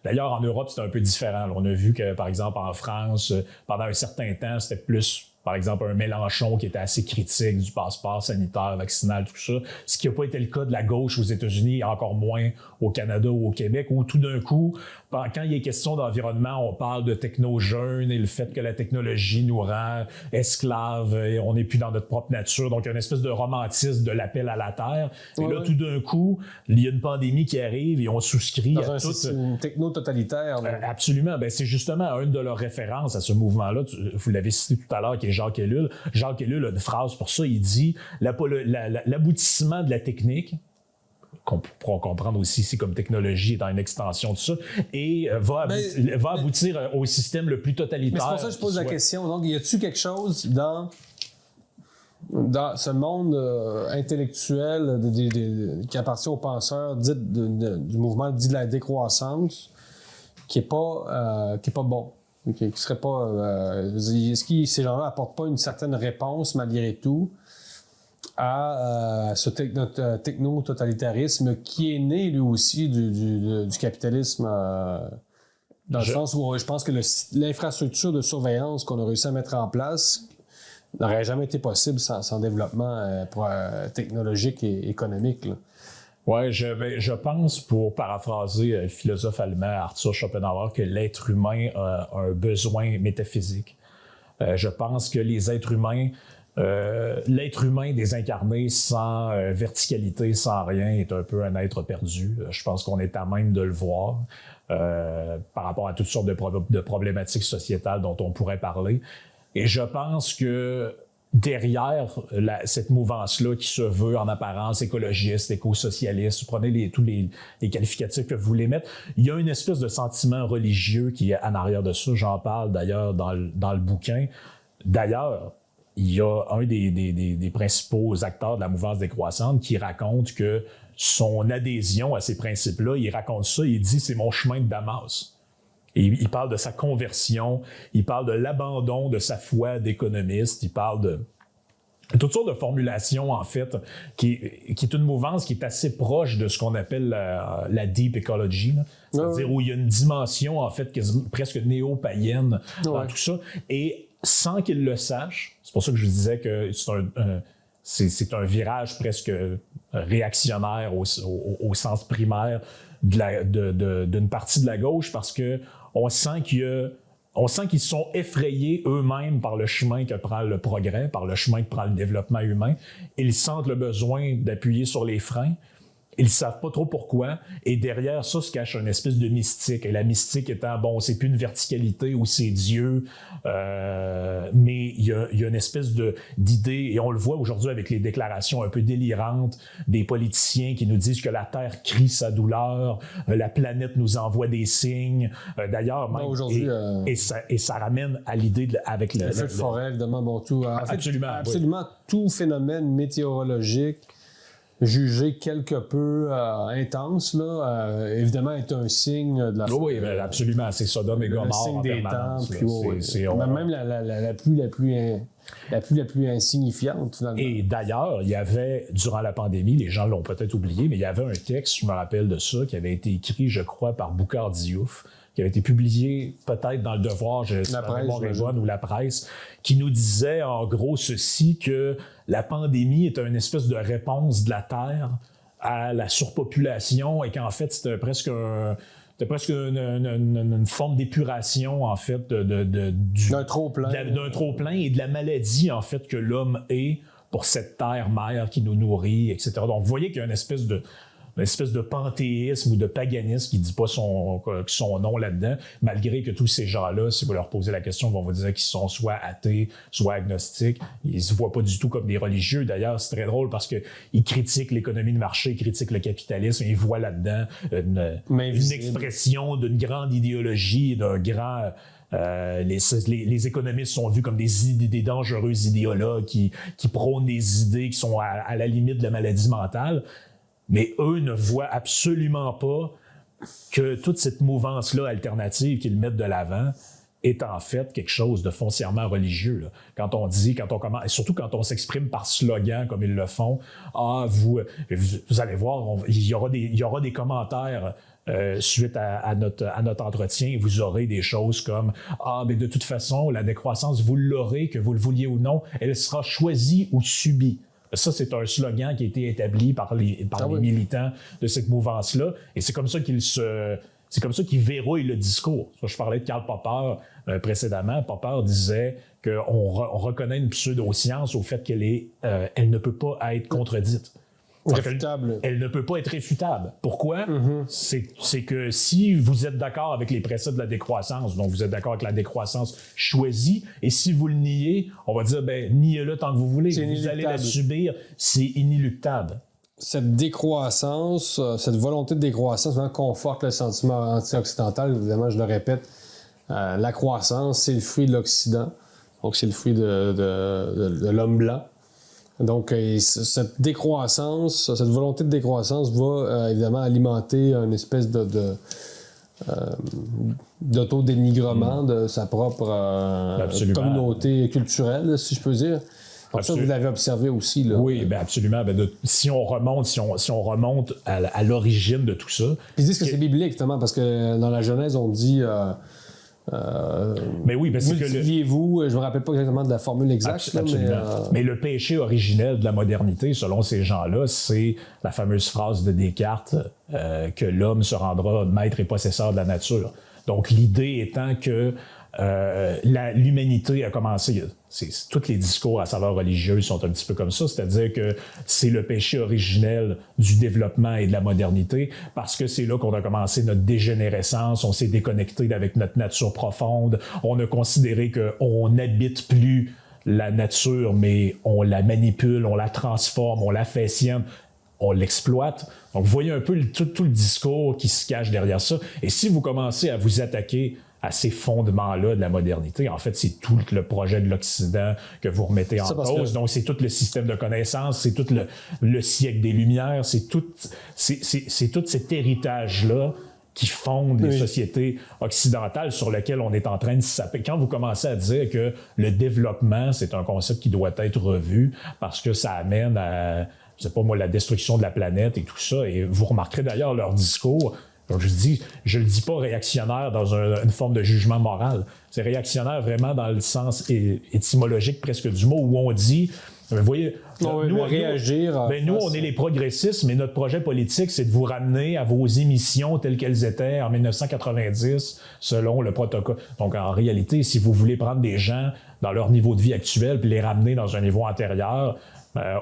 D'ailleurs, en Europe, c'est un peu différent. On a vu que, par exemple, en France, pendant un certain temps, c'était plus par exemple, un Mélenchon qui était assez critique du passeport sanitaire, vaccinal, tout ça, ce qui n'a pas été le cas de la gauche aux États-Unis, et encore moins au Canada ou au Québec, où tout d'un coup, quand il est question d'environnement, on parle de techno-jeûne et le fait que la technologie nous rend esclaves et on n'est plus dans notre propre nature. Donc, il y a une espèce de romantisme de l'appel à la terre. Et là, tout d'un coup, il y a une pandémie qui arrive et on souscrit dans à tout. Une techno-totalitaire. Absolument. Ben, c'est justement une de leurs références à ce mouvement-là. Vous l'avez cité tout à l'heure, qui est Jacques Ellul. Jacques Ellul a une phrase pour ça. Il dit l'aboutissement de la technique, qu'on pourra comprendre aussi ici comme technologie étant une extension de ça, et va aboutir au système le plus totalitaire. Mais c'est pour ça que je pose la question. Donc, y a-t-il quelque chose dans ce monde intellectuel qui appartient aux penseurs du mouvement dit de la décroissance qui est pas bon? Qui serait pas. Est-ce que ces gens-là apportent pas une certaine réponse, malgré tout, à ce techno-totalitarisme qui est né, lui aussi, du capitalisme, dans le sens où je pense que l'infrastructure de surveillance qu'on a réussi à mettre en place n'aurait jamais été possible sans développement technologique et économique. Oui, je pense, pour paraphraser le philosophe allemand Arthur Schopenhauer, que l'être humain a un besoin métaphysique. Je pense que les êtres humains, l'être humain désincarné sans verticalité, sans rien, est un peu un être perdu. Je pense qu'on est à même de le voir par rapport à toutes sortes de problématiques sociétales dont on pourrait parler. Et je pense que derrière cette mouvance-là qui se veut en apparence écologiste, éco-socialiste, prenez tous les qualificatifs que vous voulez mettre, il y a une espèce de sentiment religieux qui est en arrière de ça. J'en parle d'ailleurs dans le bouquin. D'ailleurs, il y a un des principaux acteurs de la mouvance décroissante qui raconte que son adhésion à ces principes-là, il raconte ça, il dit « c'est mon chemin de Damas ». Et il parle de sa conversion, il parle de l'abandon de sa foi d'économiste, il parle de toutes sortes de formulations, en fait, qui est une mouvance qui est assez proche de ce qu'on appelle la deep ecology, là. C'est-à-dire où il y a une dimension, en fait, presque néo-païenne dans tout ça. Et sans qu'il le sache, c'est pour ça que je disais que c'est un virage presque réactionnaire au sens primaire d'une partie de la gauche, parce que on sent qu'ils sont effrayés eux-mêmes par le chemin que prend le progrès, par le chemin que prend le développement humain. Ils sentent le besoin d'appuyer sur les freins. Ils ne savent pas trop pourquoi. Et derrière ça se cache une espèce de mystique. Et la mystique étant, c'est plus une verticalité où c'est Dieu, mais il y a une espèce d'idée, et on le voit aujourd'hui avec les déclarations un peu délirantes des politiciens qui nous disent que la Terre crie sa douleur, la planète nous envoie des signes. D'ailleurs, même, aujourd'hui, et ça ramène à l'idée avec le feu de forêt, évidemment, tout. Absolument tout phénomène météorologique jugé quelque peu intense, là, évidemment, est un signe de la... Oui, absolument. C'est Sodome et Gomorrhe. Le signe des temps. C'est même la plus insignifiante, finalement. Et d'ailleurs, il y avait, durant la pandémie, les gens l'ont peut-être oublié, mais il y avait un texte, je me rappelle de ça, qui avait été écrit, je crois, par Boukhar Diouf, qui avait été publié peut-être dans Le Devoir, ou La Presse, qui nous disait en gros ceci, que la pandémie est une espèce de réponse de la Terre à la surpopulation et qu'en fait, c'était presque une forme d'épuration, en fait, d'un trop-plein et de la maladie, en fait, que l'homme est pour cette terre-mère qui nous nourrit, etc. Donc, vous voyez qu'il y a une espèce de panthéisme ou de paganisme qui ne dit pas son nom là-dedans, malgré que tous ces gens-là, si vous leur posez la question, vont vous dire qu'ils sont soit athées, soit agnostiques. Ils ne se voient pas du tout comme des religieux. D'ailleurs, c'est très drôle parce qu'ils critiquent l'économie de marché, ils critiquent le capitalisme, et ils voient là-dedans une expression d'une grande idéologie, d'un grand... les économistes sont vus comme des dangereux idéologues qui prônent des idées qui sont à la limite de la maladie mentale. Mais eux ne voient absolument pas que toute cette mouvance-là alternative qu'ils mettent de l'avant est en fait quelque chose de foncièrement religieux. Là. Quand on commence, et surtout quand on s'exprime par slogan comme ils le font, vous allez voir, il y aura des commentaires suite à notre entretien, vous aurez des choses comme « Ah, mais de toute façon, la décroissance, vous l'aurez, que vous le vouliez ou non, elle sera choisie ou subie. » Ça, c'est un slogan qui a été établi par les militants de cette mouvance-là. Et c'est comme ça c'est comme ça qu'ils verrouillent le discours. Je parlais de Karl Popper précédemment. Popper disait qu'on reconnaît une pseudo-science au fait elle ne peut pas être contredite. Réfutable. Elle ne peut pas être réfutable. Pourquoi? C'est que si vous êtes d'accord avec les préceptes de la décroissance, donc vous êtes d'accord avec la décroissance choisie, et si vous le niez, on va dire, niez-le tant que vous voulez. Vous allez la subir, c'est inéluctable. Cette décroissance, cette volonté de décroissance vraiment conforte le sentiment anti-occidental. Évidemment, je le répète, la croissance, c'est le fruit de l'Occident. Donc, c'est le fruit de l'homme blanc. Donc, cette décroissance, cette volonté de décroissance va évidemment alimenter une espèce d'autodénigrement de sa propre communauté culturelle, si je peux dire. Donc ça, vous l'avez observé aussi. Là. Oui, bien absolument. Si on remonte à l'origine de tout ça... Ils disent que c'est biblique, justement, parce que dans la Genèse, on dit... mais oui, parce multipliez-vous, je ne me rappelle pas exactement de la formule exacte. Mais le péché originel de la modernité, selon ces gens-là, c'est la fameuse phrase de Descartes que l'homme se rendra maître et possesseur de la nature. Donc l'idée étant que l'humanité a commencé... tous les discours à saveur religieuse sont un petit peu comme ça, c'est-à-dire que c'est le péché originel du développement et de la modernité, parce que c'est là qu'on a commencé notre dégénérescence, on s'est déconnecté avec notre nature profonde, on a considéré qu'on n'habite plus la nature, mais on la manipule, on la transforme, on la fait sienne, on l'exploite. Donc, vous voyez un peu tout le discours qui se cache derrière ça. Et si vous commencez à vous attaquer à ces fondements-là de la modernité, en fait, c'est tout le projet de l'Occident que vous remettez en cause. Donc, c'est tout le système de connaissances, c'est tout le siècle des Lumières, c'est tout cet héritage-là qui fonde les sociétés occidentales sur lesquelles on est en train de s'appuyer. Quand vous commencez à dire que le développement, c'est un concept qui doit être revu parce que ça amène à, je sais pas moi, la destruction de la planète et tout ça, et vous remarquerez d'ailleurs leur discours, donc je le dis pas réactionnaire dans une forme de jugement moral, c'est réactionnaire vraiment dans le sens étymologique presque du mot, où on dit... Vous voyez, nous, on est les progressistes, mais notre projet politique, c'est de vous ramener à vos émissions telles qu'elles étaient en 1990, selon le protocole. Donc, en réalité, si vous voulez prendre des gens dans leur niveau de vie actuel puis les ramener dans un niveau antérieur,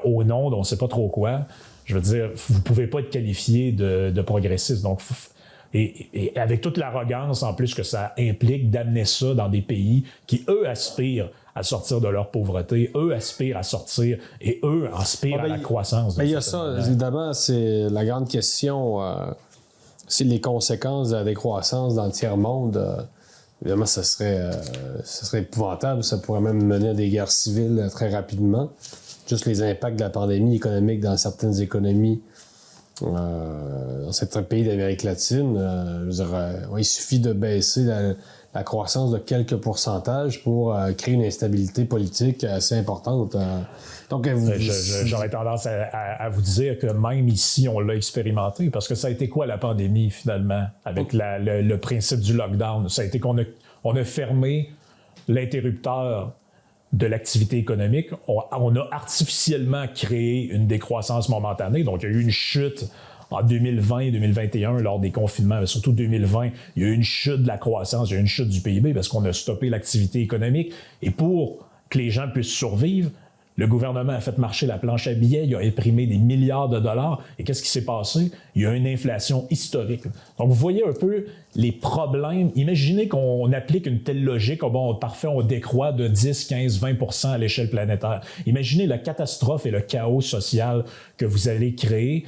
au nom d'on ne sait pas trop quoi, je veux dire, vous ne pouvez pas être qualifié de progressiste. Donc, et avec toute l'arrogance, en plus, que ça implique d'amener ça dans des pays qui, eux, aspirent à sortir de leur pauvreté, eux aspirent à sortir et eux aspirent à la croissance. Il y a ça, évidemment, c'est la grande question, c'est les conséquences de la décroissance dans le tiers-monde. Évidemment, ça serait épouvantable, ça pourrait même mener à des guerres civiles très rapidement. Juste les impacts de la pandémie économique dans certaines économies dans certains pays d'Amérique latine, je veux dire, il suffit de baisser la croissance de quelques pourcentages pour créer une instabilité politique assez importante. Donc, j'aurais tendance à vous dire que même ici, on l'a expérimenté, parce que ça a été quoi la pandémie, finalement, avec le principe du lockdown? Ça a été qu'on a fermé l'interrupteur de l'activité économique. On a artificiellement créé une décroissance momentanée. Donc, il y a eu une chute en 2020 et 2021 lors des confinements, mais surtout 2020, il y a eu une chute de la croissance, il y a eu une chute du PIB parce qu'on a stoppé l'activité économique. Et pour que les gens puissent survivre, le gouvernement a fait marcher la planche à billets, il a imprimé des milliards de dollars. Et qu'est-ce qui s'est passé? Il y a une inflation historique. Donc, vous voyez un peu les problèmes. Imaginez qu'on applique une telle logique. Parfait, on décroît de 10, 15, 20% à l'échelle planétaire. Imaginez la catastrophe et le chaos social que vous allez créer.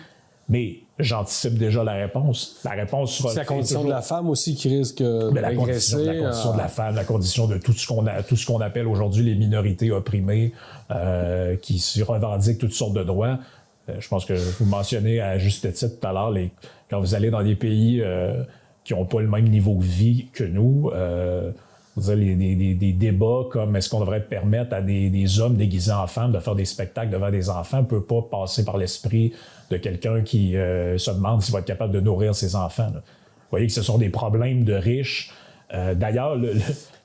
Mais j'anticipe déjà la réponse. La réponse sera... C'est la condition de la femme aussi qui risque de régresser. La condition de la femme, la condition de tout ce qu'on appelle aujourd'hui les minorités opprimées, qui se revendiquent toutes sortes de droits. Je pense que vous mentionnez à juste titre tout à l'heure, quand vous allez dans des pays qui n'ont pas le même niveau de vie que nous, des débats comme est-ce qu'on devrait permettre à des hommes déguisés en femmes de faire des spectacles devant des enfants ne peut pas passer par l'esprit de quelqu'un qui se demande s'il va être capable de nourrir ses enfants. Là. voyez que ce sont des problèmes de riches. D'ailleurs,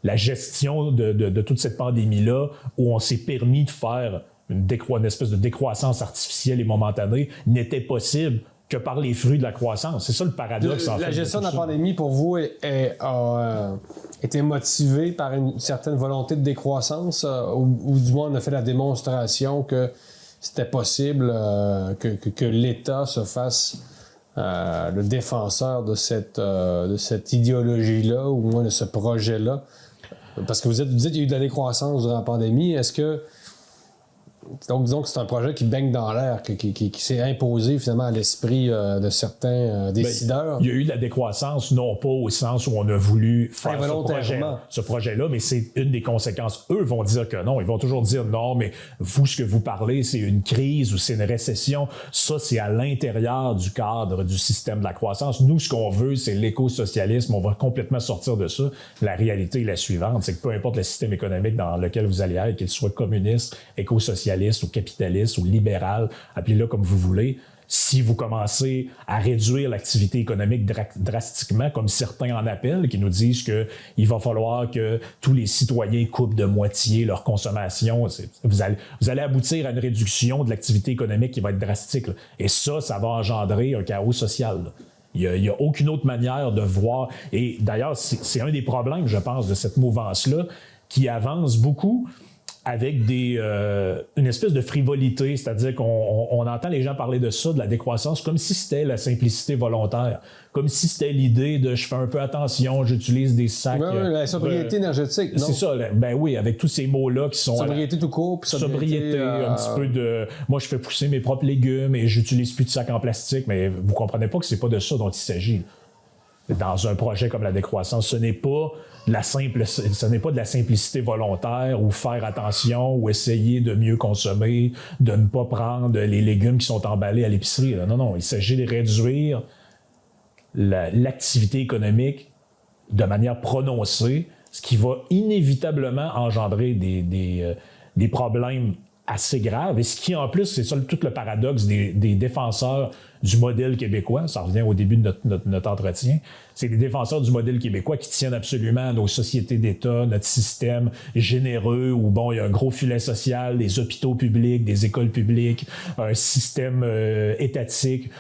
la gestion de toute cette pandémie-là, où on s'est permis de faire une espèce de décroissance artificielle et momentanée, n'était possible que par les fruits de la croissance. C'est ça le paradoxe. La gestion de la pandémie, pour vous, a été motivée par une certaine volonté de décroissance, ou du moins on a fait la démonstration que c'était possible que l'État se fasse le défenseur de cette idéologie-là, ou au moins de ce projet-là. Parce que vous dites qu'il y a eu de la décroissance durant la pandémie. Est-ce que... Donc, disons que c'est un projet qui baigne dans l'air, qui s'est imposé finalement à l'esprit de certains décideurs. Il y a eu de la décroissance, non pas au sens où on a voulu faire ce projet-là, mais c'est une des conséquences. Eux vont dire que non. Ils vont toujours dire non, mais vous, ce que vous parlez, c'est une crise ou c'est une récession. Ça, c'est à l'intérieur du cadre du système de la croissance. Nous, ce qu'on veut, c'est l'éco-socialisme. On va complètement sortir de ça. La réalité est la suivante, c'est que peu importe le système économique dans lequel vous allez être, qu'il soit communiste, éco-socialiste, ou capitaliste ou libéral, appelez-le comme vous voulez, si vous commencez à réduire l'activité économique drastiquement, comme certains en appellent, qui nous disent qu'il va falloir que tous les citoyens coupent de moitié leur consommation, vous allez aboutir à une réduction de l'activité économique qui va être drastique. Là. Et ça va engendrer un chaos social. Là. Il n'y a aucune autre manière de voir. Et d'ailleurs, c'est un des problèmes, je pense, de cette mouvance-là, qui avance beaucoup avec une espèce de frivolité, c'est-à-dire qu'on entend les gens parler de ça, de la décroissance, comme si c'était la simplicité volontaire, comme si c'était l'idée de « je fais un peu attention, j'utilise des sacs... » la sobriété énergétique, non? C'est ça, ben oui, avec tous ces mots-là qui sont... Sobriété tout court, puis sobriété, un petit peu de... Moi, je fais pousser mes propres légumes et j'utilise plus de sacs en plastique, mais vous comprenez pas que c'est pas de ça dont il s'agit. Dans un projet comme la décroissance, ce n'est pas de la simplicité volontaire ou faire attention ou essayer de mieux consommer, de ne pas prendre les légumes qui sont emballés à l'épicerie. Non, il s'agit de réduire l'activité économique de manière prononcée, ce qui va inévitablement engendrer des problèmes assez graves. Et ce qui, en plus, c'est ça tout le paradoxe des défenseurs du modèle québécois, ça revient au début de notre entretien, c'est les défenseurs du modèle québécois qui tiennent absolument à nos sociétés d'État, notre système généreux où, bon, il y a un gros filet social, des hôpitaux publics, des écoles publiques, un système étatique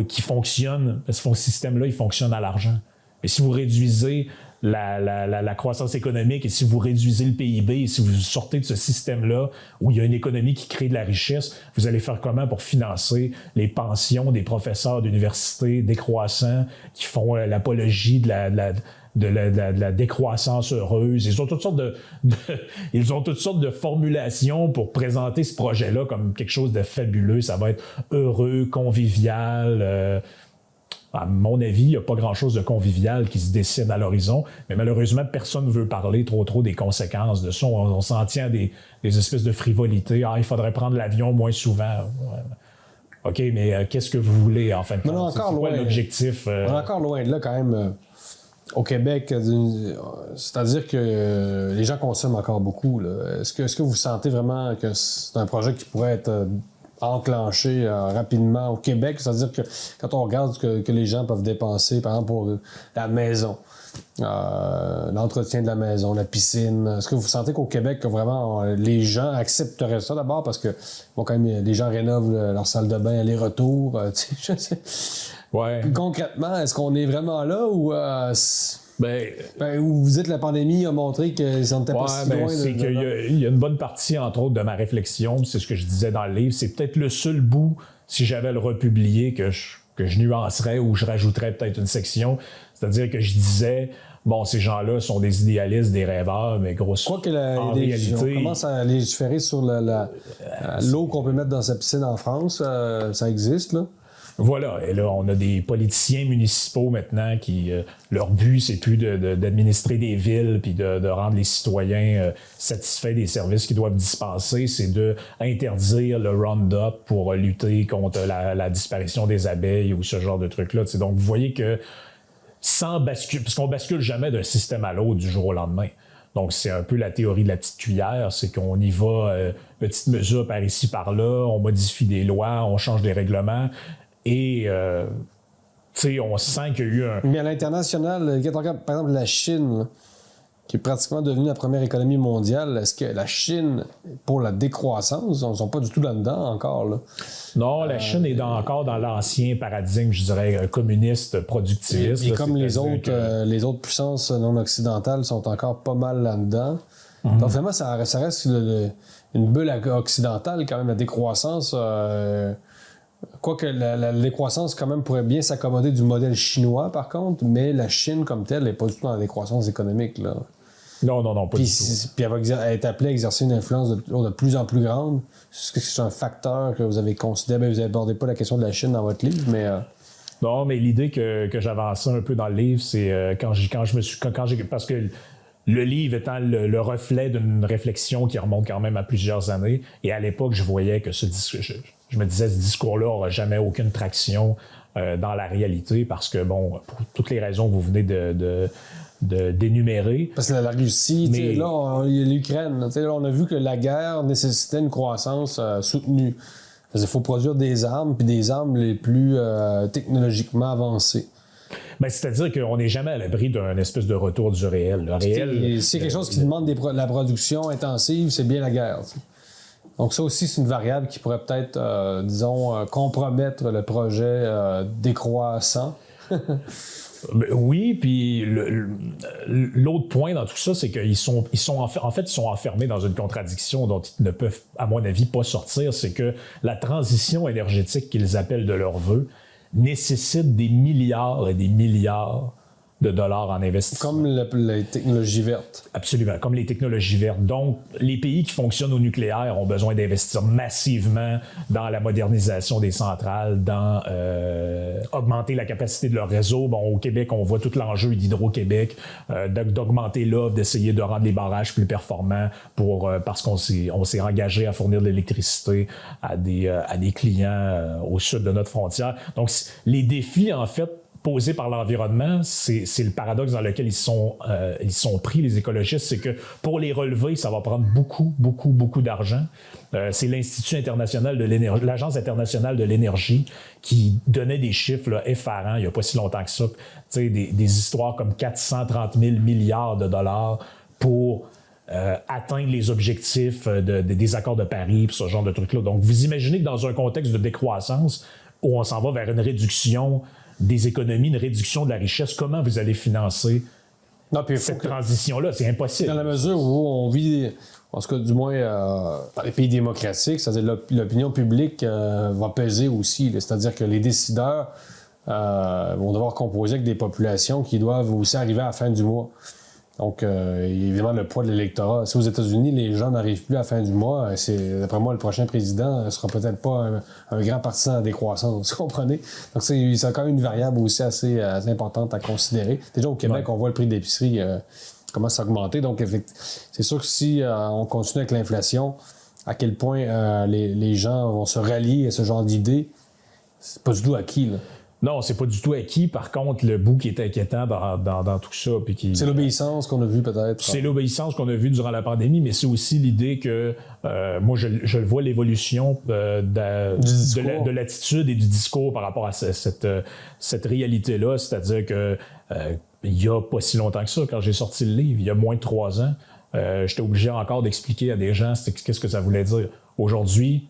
qui fonctionne. Ce système-là, il fonctionne à l'argent. Et si vous réduisez la croissance économique et si vous réduisez le PIB et si vous sortez de ce système-là où il y a une économie qui crée de la richesse, vous allez faire comment pour financer les pensions des professeurs d'université décroissants qui font l'apologie de la décroissance heureuse. Ils ont toutes sortes de formulations pour présenter ce projet-là comme quelque chose de fabuleux. Ça va être heureux, convivial. À mon avis, il n'y a pas grand-chose de convivial qui se dessine à l'horizon, mais malheureusement, personne ne veut parler trop des conséquences de ça. On s'en tient à des espèces de frivolités. Il faudrait prendre l'avion moins souvent. Ouais. OK, mais qu'est-ce que vous voulez, en fin de compte? C'est quoi l'objectif? On est encore loin de là, quand même, au Québec. C'est-à-dire que les gens consomment encore beaucoup. Là. Est-ce que vous sentez vraiment que c'est un projet qui pourrait être... enclenché rapidement au Québec, c'est-à-dire que quand on regarde que les gens peuvent dépenser, par exemple, pour la maison, l'entretien de la maison, la piscine, est-ce que vous sentez qu'au Québec, vraiment, les gens accepteraient ça d'abord parce que, bon, quand même, les gens rénovent leur salle de bain aller-retour, je sais. Ouais. Concrètement, est-ce qu'on est vraiment là ou... vous dites que la pandémie a montré que ça n'était pas si loin. C'est qu'il y a une bonne partie, entre autres, de ma réflexion, c'est ce que je disais dans le livre, c'est peut-être le seul bout, si j'avais à le republier, que je nuancerais ou je rajouterais peut-être une section. C'est-à-dire que je disais, bon, ces gens-là sont des idéalistes, des rêveurs, mais grosso modo, en réalité... On commence à légiférer sur l'eau qu'on peut mettre dans sa piscine en France. Ça existe, là. Voilà, et là, on a des politiciens municipaux maintenant qui, leur but, c'est plus d'administrer des villes puis de rendre les citoyens satisfaits des services qu'ils doivent dispenser, c'est d'interdire le Roundup pour lutter contre la disparition des abeilles ou ce genre de trucs-là. T'sais. Donc, vous voyez que sans basculer, parce qu'on bascule jamais d'un système à l'autre du jour au lendemain. Donc, c'est un peu la théorie de la petite cuillère, c'est qu'on y va petite mesure par ici, par là, on modifie des lois, on change des règlements. Et sais, on sent qu'il y a eu un... Mais à l'international, quand on regarde, par exemple, la Chine, là, qui est pratiquement devenue la première économie mondiale, est-ce que la Chine, pour la décroissance, on ne sont pas du tout là-dedans encore, là? Non, la Chine est encore dans l'ancien paradigme, je dirais, communiste, productiviste. Et comme les autres puissances non occidentales sont encore pas mal là-dedans. Donc, vraiment, ça reste une bulle occidentale, quand même, la décroissance. Quoique la décroissance, quand même, pourrait bien s'accommoder du modèle chinois, par contre, mais la Chine, comme telle, n'est pas du tout dans la décroissance économique, là. Non, pas du tout. Puis elle va être appelée à exercer une influence de plus en plus grande. Est-ce que c'est un facteur que vous avez considéré? Bien, vous n'abordez pas la question de la Chine dans votre livre, mais... Non, mais l'idée que j'avançais un peu dans le livre, c'est parce que le livre étant le reflet d'une réflexion qui remonte quand même à plusieurs années, et à l'époque, je voyais que je me disais, ce discours-là n'aura jamais aucune traction dans la réalité, parce que, bon, pour toutes les raisons que vous venez d'énumérer. Parce que la Russie, là, il y a l'Ukraine. Là, on a vu que la guerre nécessitait une croissance soutenue. Il faut produire des armes, puis des armes les plus technologiquement avancées. Ben, c'est-à-dire qu'on n'est jamais à l'abri d'un espèce de retour du réel. Le réel. C'est quelque chose qui demande la production intensive, c'est bien la guerre. T'sais. Donc ça aussi, c'est une variable qui pourrait peut-être, compromettre le projet décroissant. Oui, puis l'autre point dans tout ça, c'est qu'ils sont enfermés dans une contradiction dont ils ne peuvent, à mon avis, pas sortir. C'est que la transition énergétique qu'ils appellent de leur vœu nécessite des milliards et des milliards de dollars en investissement. Comme les technologies vertes. Absolument, comme les technologies vertes. Donc, les pays qui fonctionnent au nucléaire ont besoin d'investir massivement dans la modernisation des centrales, dans augmenter la capacité de leur réseau. Bon, au Québec, on voit tout l'enjeu d'Hydro-Québec, d'augmenter l'offre, d'essayer de rendre les barrages plus performants parce qu'on s'est engagé à fournir de l'électricité à des clients au sud de notre frontière. Donc, les défis, en fait, posés par l'environnement, c'est le paradoxe dans lequel ils sont pris, les écologistes, c'est que pour les relever, ça va prendre beaucoup d'argent. C'est l'Institut international de l'énergie, l'Agence internationale de l'énergie qui donnait des chiffres là, effarants il n'y a pas si longtemps que ça. Des histoires comme 430 000 milliards de dollars pour atteindre les objectifs des accords de Paris, ce genre de trucs-là. Donc, vous imaginez que dans un contexte de décroissance, où on s'en va vers une réduction des économies, une réduction de la richesse, comment vous allez financer cette transition-là? C'est impossible. Dans la mesure où on vit, en tout cas du moins dans les pays démocratiques, c'est-à-dire l'opinion publique va peser aussi. C'est-à-dire que les décideurs vont devoir composer avec des populations qui doivent aussi arriver à la fin du mois. Donc, évidemment, le poids de l'électorat. Si aux États-Unis, les gens n'arrivent plus à la fin du mois, d'après moi, le prochain président ne sera peut-être pas un grand partisan de la décroissance, vous comprenez? Donc, c'est quand même une variable aussi assez importante à considérer. Déjà, au Québec, on voit le prix de l'épicerie commence à augmenter. Donc, c'est sûr que si on continue avec l'inflation, à quel point les gens vont se rallier à ce genre d'idées, c'est pas du tout acquis, là. Non, c'est pas du tout acquis. Par contre, le bout qui est inquiétant dans tout ça... Puis c'est l'obéissance qu'on a vu peut-être. C'est l'obéissance qu'on a vue durant la pandémie, mais c'est aussi l'idée que, moi, je le vois, l'évolution de l'attitude et du discours par rapport à cette réalité-là. C'est-à-dire que il n'y a pas si longtemps que ça, quand j'ai sorti le livre, il y a moins de 3 ans, j'étais obligé encore d'expliquer à des gens qu'est-ce que ça voulait dire. Aujourd'hui,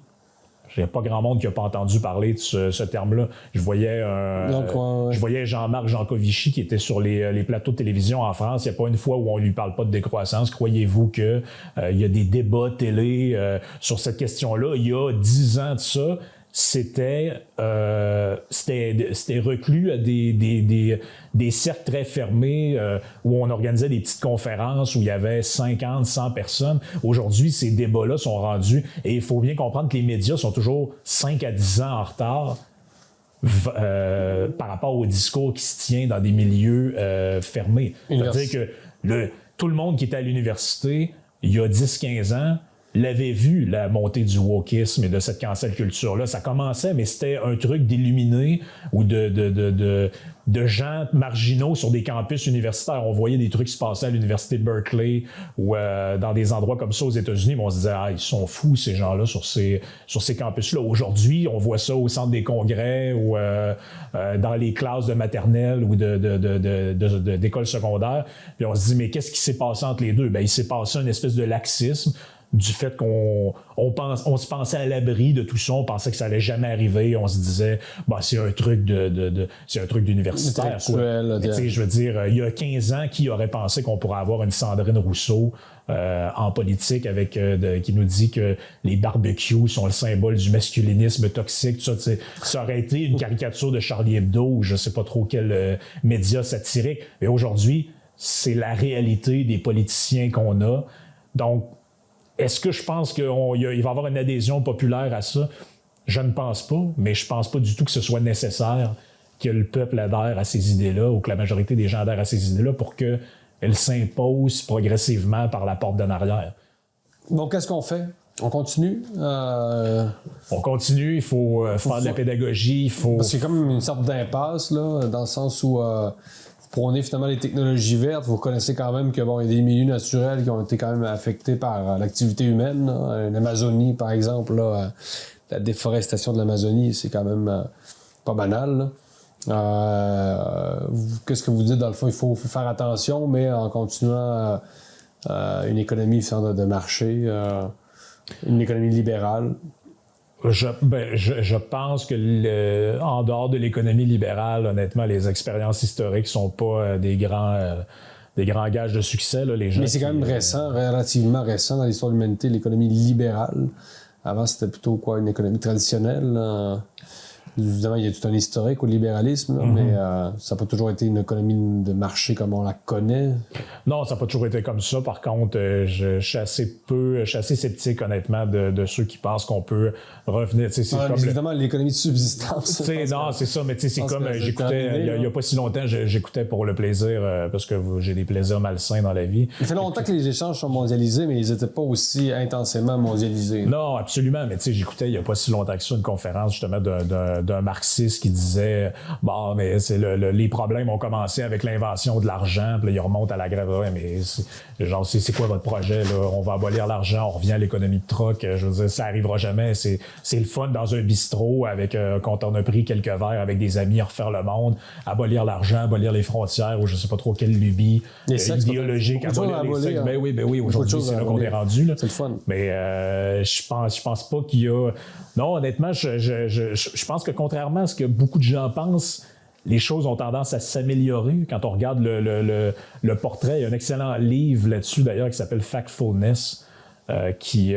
il n'y a pas grand monde qui n'a pas entendu parler de ce terme-là. Je voyais Jean-Marc Jancovici qui était sur les plateaux de télévision en France. Il n'y a pas une fois où on ne lui parle pas de décroissance. Croyez-vous qu'il y a des débats télé sur cette question-là? Il y a 10 ans de ça, c'était reclus à des cercles très fermés où on organisait des petites conférences où il y avait 50, 100 personnes. Aujourd'hui, ces débats-là sont rendus et il faut bien comprendre que les médias sont toujours 5 à 10 ans en retard par rapport au discours qui se tient dans des milieux fermés. C'est-à-dire que tout le monde qui était à l'université il y a 10-15 ans l'avait vu, la montée du wokisme et de cette cancel culture-là. Ça commençait, mais c'était un truc d'illuminés ou de gens marginaux sur des campus universitaires. On voyait des trucs se passer à l'université de Berkeley ou dans des endroits comme ça aux États-Unis, mais on se disait, ils sont fous, ces gens-là, sur ces campus-là. Aujourd'hui, on voit ça au centre des congrès ou dans les classes de maternelle ou d'école secondaire. Puis on se dit, mais qu'est-ce qui s'est passé entre les deux? Il s'est passé une espèce de laxisme du fait qu'on se pensait à l'abri de tout ça, on pensait que ça allait jamais arriver, on se disait c'est un truc c'est un truc d'universitaire. Je veux dire, il y a 15 ans, qui aurait pensé qu'on pourrait avoir une Sandrine Rousseau en politique avec qui nous dit que les barbecues sont le symbole du masculinisme toxique, tout ça, ça aurait été une caricature de Charlie Hebdo ou je sais pas trop quel média satirique. Mais aujourd'hui, c'est la réalité des politiciens qu'on a. Donc, est-ce que je pense qu'il va y avoir une adhésion populaire à ça? Je ne pense pas, mais je ne pense pas du tout que ce soit nécessaire que le peuple adhère à ces idées-là ou que la majorité des gens adhèrent à ces idées-là pour qu'elles s'imposent progressivement par la porte d'en arrière. Donc, qu'est-ce qu'on fait? On continue? On continue, il faut faire de la pédagogie, il faut... Parce qu'il y a comme une sorte d'impasse, là, dans le sens où... prôner finalement les technologies vertes, vous reconnaissez quand même qu'il y a des milieux naturels qui ont été quand même affectés par l'activité humaine. L'Amazonie, par exemple, là, la déforestation de l'Amazonie, c'est quand même pas banal. Qu'est-ce que vous dites? Dans le fond, il faut faire attention, mais en continuant une économie de marché, une économie libérale. Je pense que en dehors de l'économie libérale, honnêtement, les expériences historiques sont pas des grands gages de succès. Là, les gens. Mais c'est quand même relativement récent dans l'histoire de l'humanité, l'économie libérale. Avant, c'était plutôt une économie traditionnelle. Évidemment, il y a tout un historique au libéralisme, là, mais ça n'a pas toujours été une économie de marché comme on la connaît. Non, ça n'a pas toujours été comme ça. Par contre, je suis assez sceptique, honnêtement, de ceux qui pensent qu'on peut revenir. Évidemment, l'économie de subsistance. Non, c'est ça, mais c'est comme j'écoutais, il n'y a pas si longtemps, j'écoutais pour le plaisir, parce que j'ai des plaisirs malsains dans la vie. Il fait longtemps que les échanges sont mondialisés, mais ils n'étaient pas aussi intensément mondialisés. Non, absolument, mais j'écoutais il n'y a pas si longtemps que ça une conférence, justement, d'un marxiste qui disait mais les problèmes ont commencé avec l'invention de l'argent, puis là, il remonte à la grève. Ouais, mais c'est quoi votre projet, là? On va abolir l'argent, on revient à l'économie de troc. Je veux dire, ça arrivera jamais. C'est le fun dans un bistrot avec quand on a pris quelques verres avec des amis, refaire le monde, abolir l'argent, abolir les frontières, ou je sais pas trop quelle lubie idéologique, abolir les sexes. Ben oui, aujourd'hui, c'est là qu'on est rendu. Là. C'est le fun. Mais je pense pas qu'il y a... Non, honnêtement, je pense que contrairement à ce que beaucoup de gens pensent, les choses ont tendance à s'améliorer. Quand on regarde le portrait, il y a un excellent livre là-dessus d'ailleurs qui s'appelle Factfulness, qui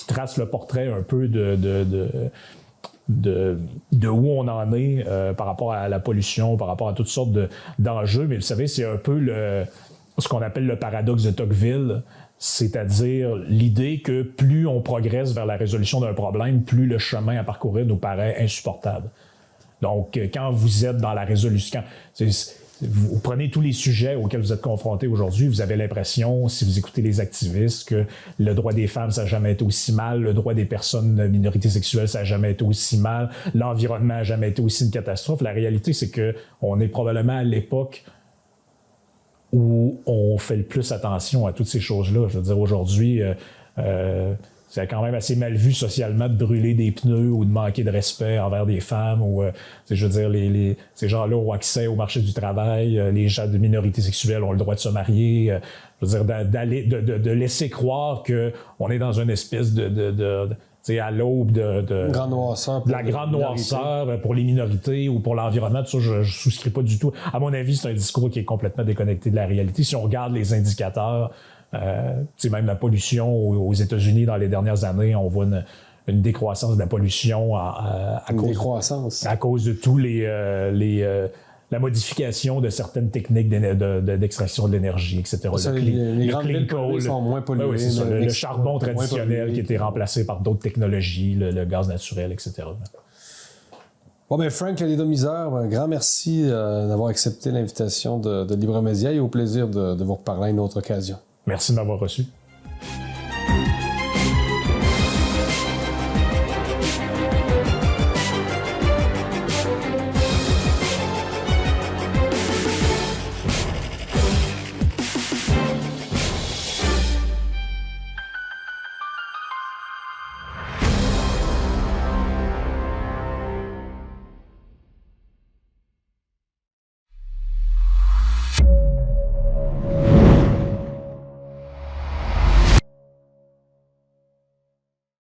trace le portrait un peu de où on en est par rapport à la pollution, par rapport à toutes sortes d'enjeux. Mais vous savez, c'est un peu ce qu'on appelle le paradoxe de Tocqueville. C'est-à-dire l'idée que plus on progresse vers la résolution d'un problème, plus le chemin à parcourir nous paraît insupportable. Donc, quand vous êtes dans la résolution, vous prenez tous les sujets auxquels vous êtes confrontés aujourd'hui, vous avez l'impression, si vous écoutez les activistes, que le droit des femmes, ça n'a jamais été aussi mal, le droit des personnes de minorités sexuelles, ça n'a jamais été aussi mal, l'environnement n'a jamais été aussi une catastrophe. La réalité, c'est qu'on est probablement à l'époque où on fait le plus attention à toutes ces choses-là. Je veux dire, aujourd'hui, c'est quand même assez mal vu socialement de brûler des pneus ou de manquer de respect envers des femmes. Ou, je veux dire, ces gens-là ont accès au marché du travail. Les gens de minorités sexuelles ont le droit de se marier. Je veux dire, de laisser croire qu'on est dans une espèce à l'aube de la grande noirceur pour les minorités ou pour l'environnement, tout ça, je ne souscris pas du tout. À mon avis, c'est un discours qui est complètement déconnecté de la réalité. Si on regarde les indicateurs, même la pollution aux États-Unis dans les dernières années, on voit une décroissance de la pollution à cause de tous la modification de certaines techniques d'extraction de l'énergie, etc. Les grandes villes sont moins polluées. Oui, c'est ça, le charbon traditionnel qui a été remplacé par d'autres technologies, le gaz naturel, etc. Bon, Frank Lédomiseur, un grand merci d'avoir accepté l'invitation de Libre Média et au plaisir de vous reparler à une autre occasion. Merci de m'avoir reçu.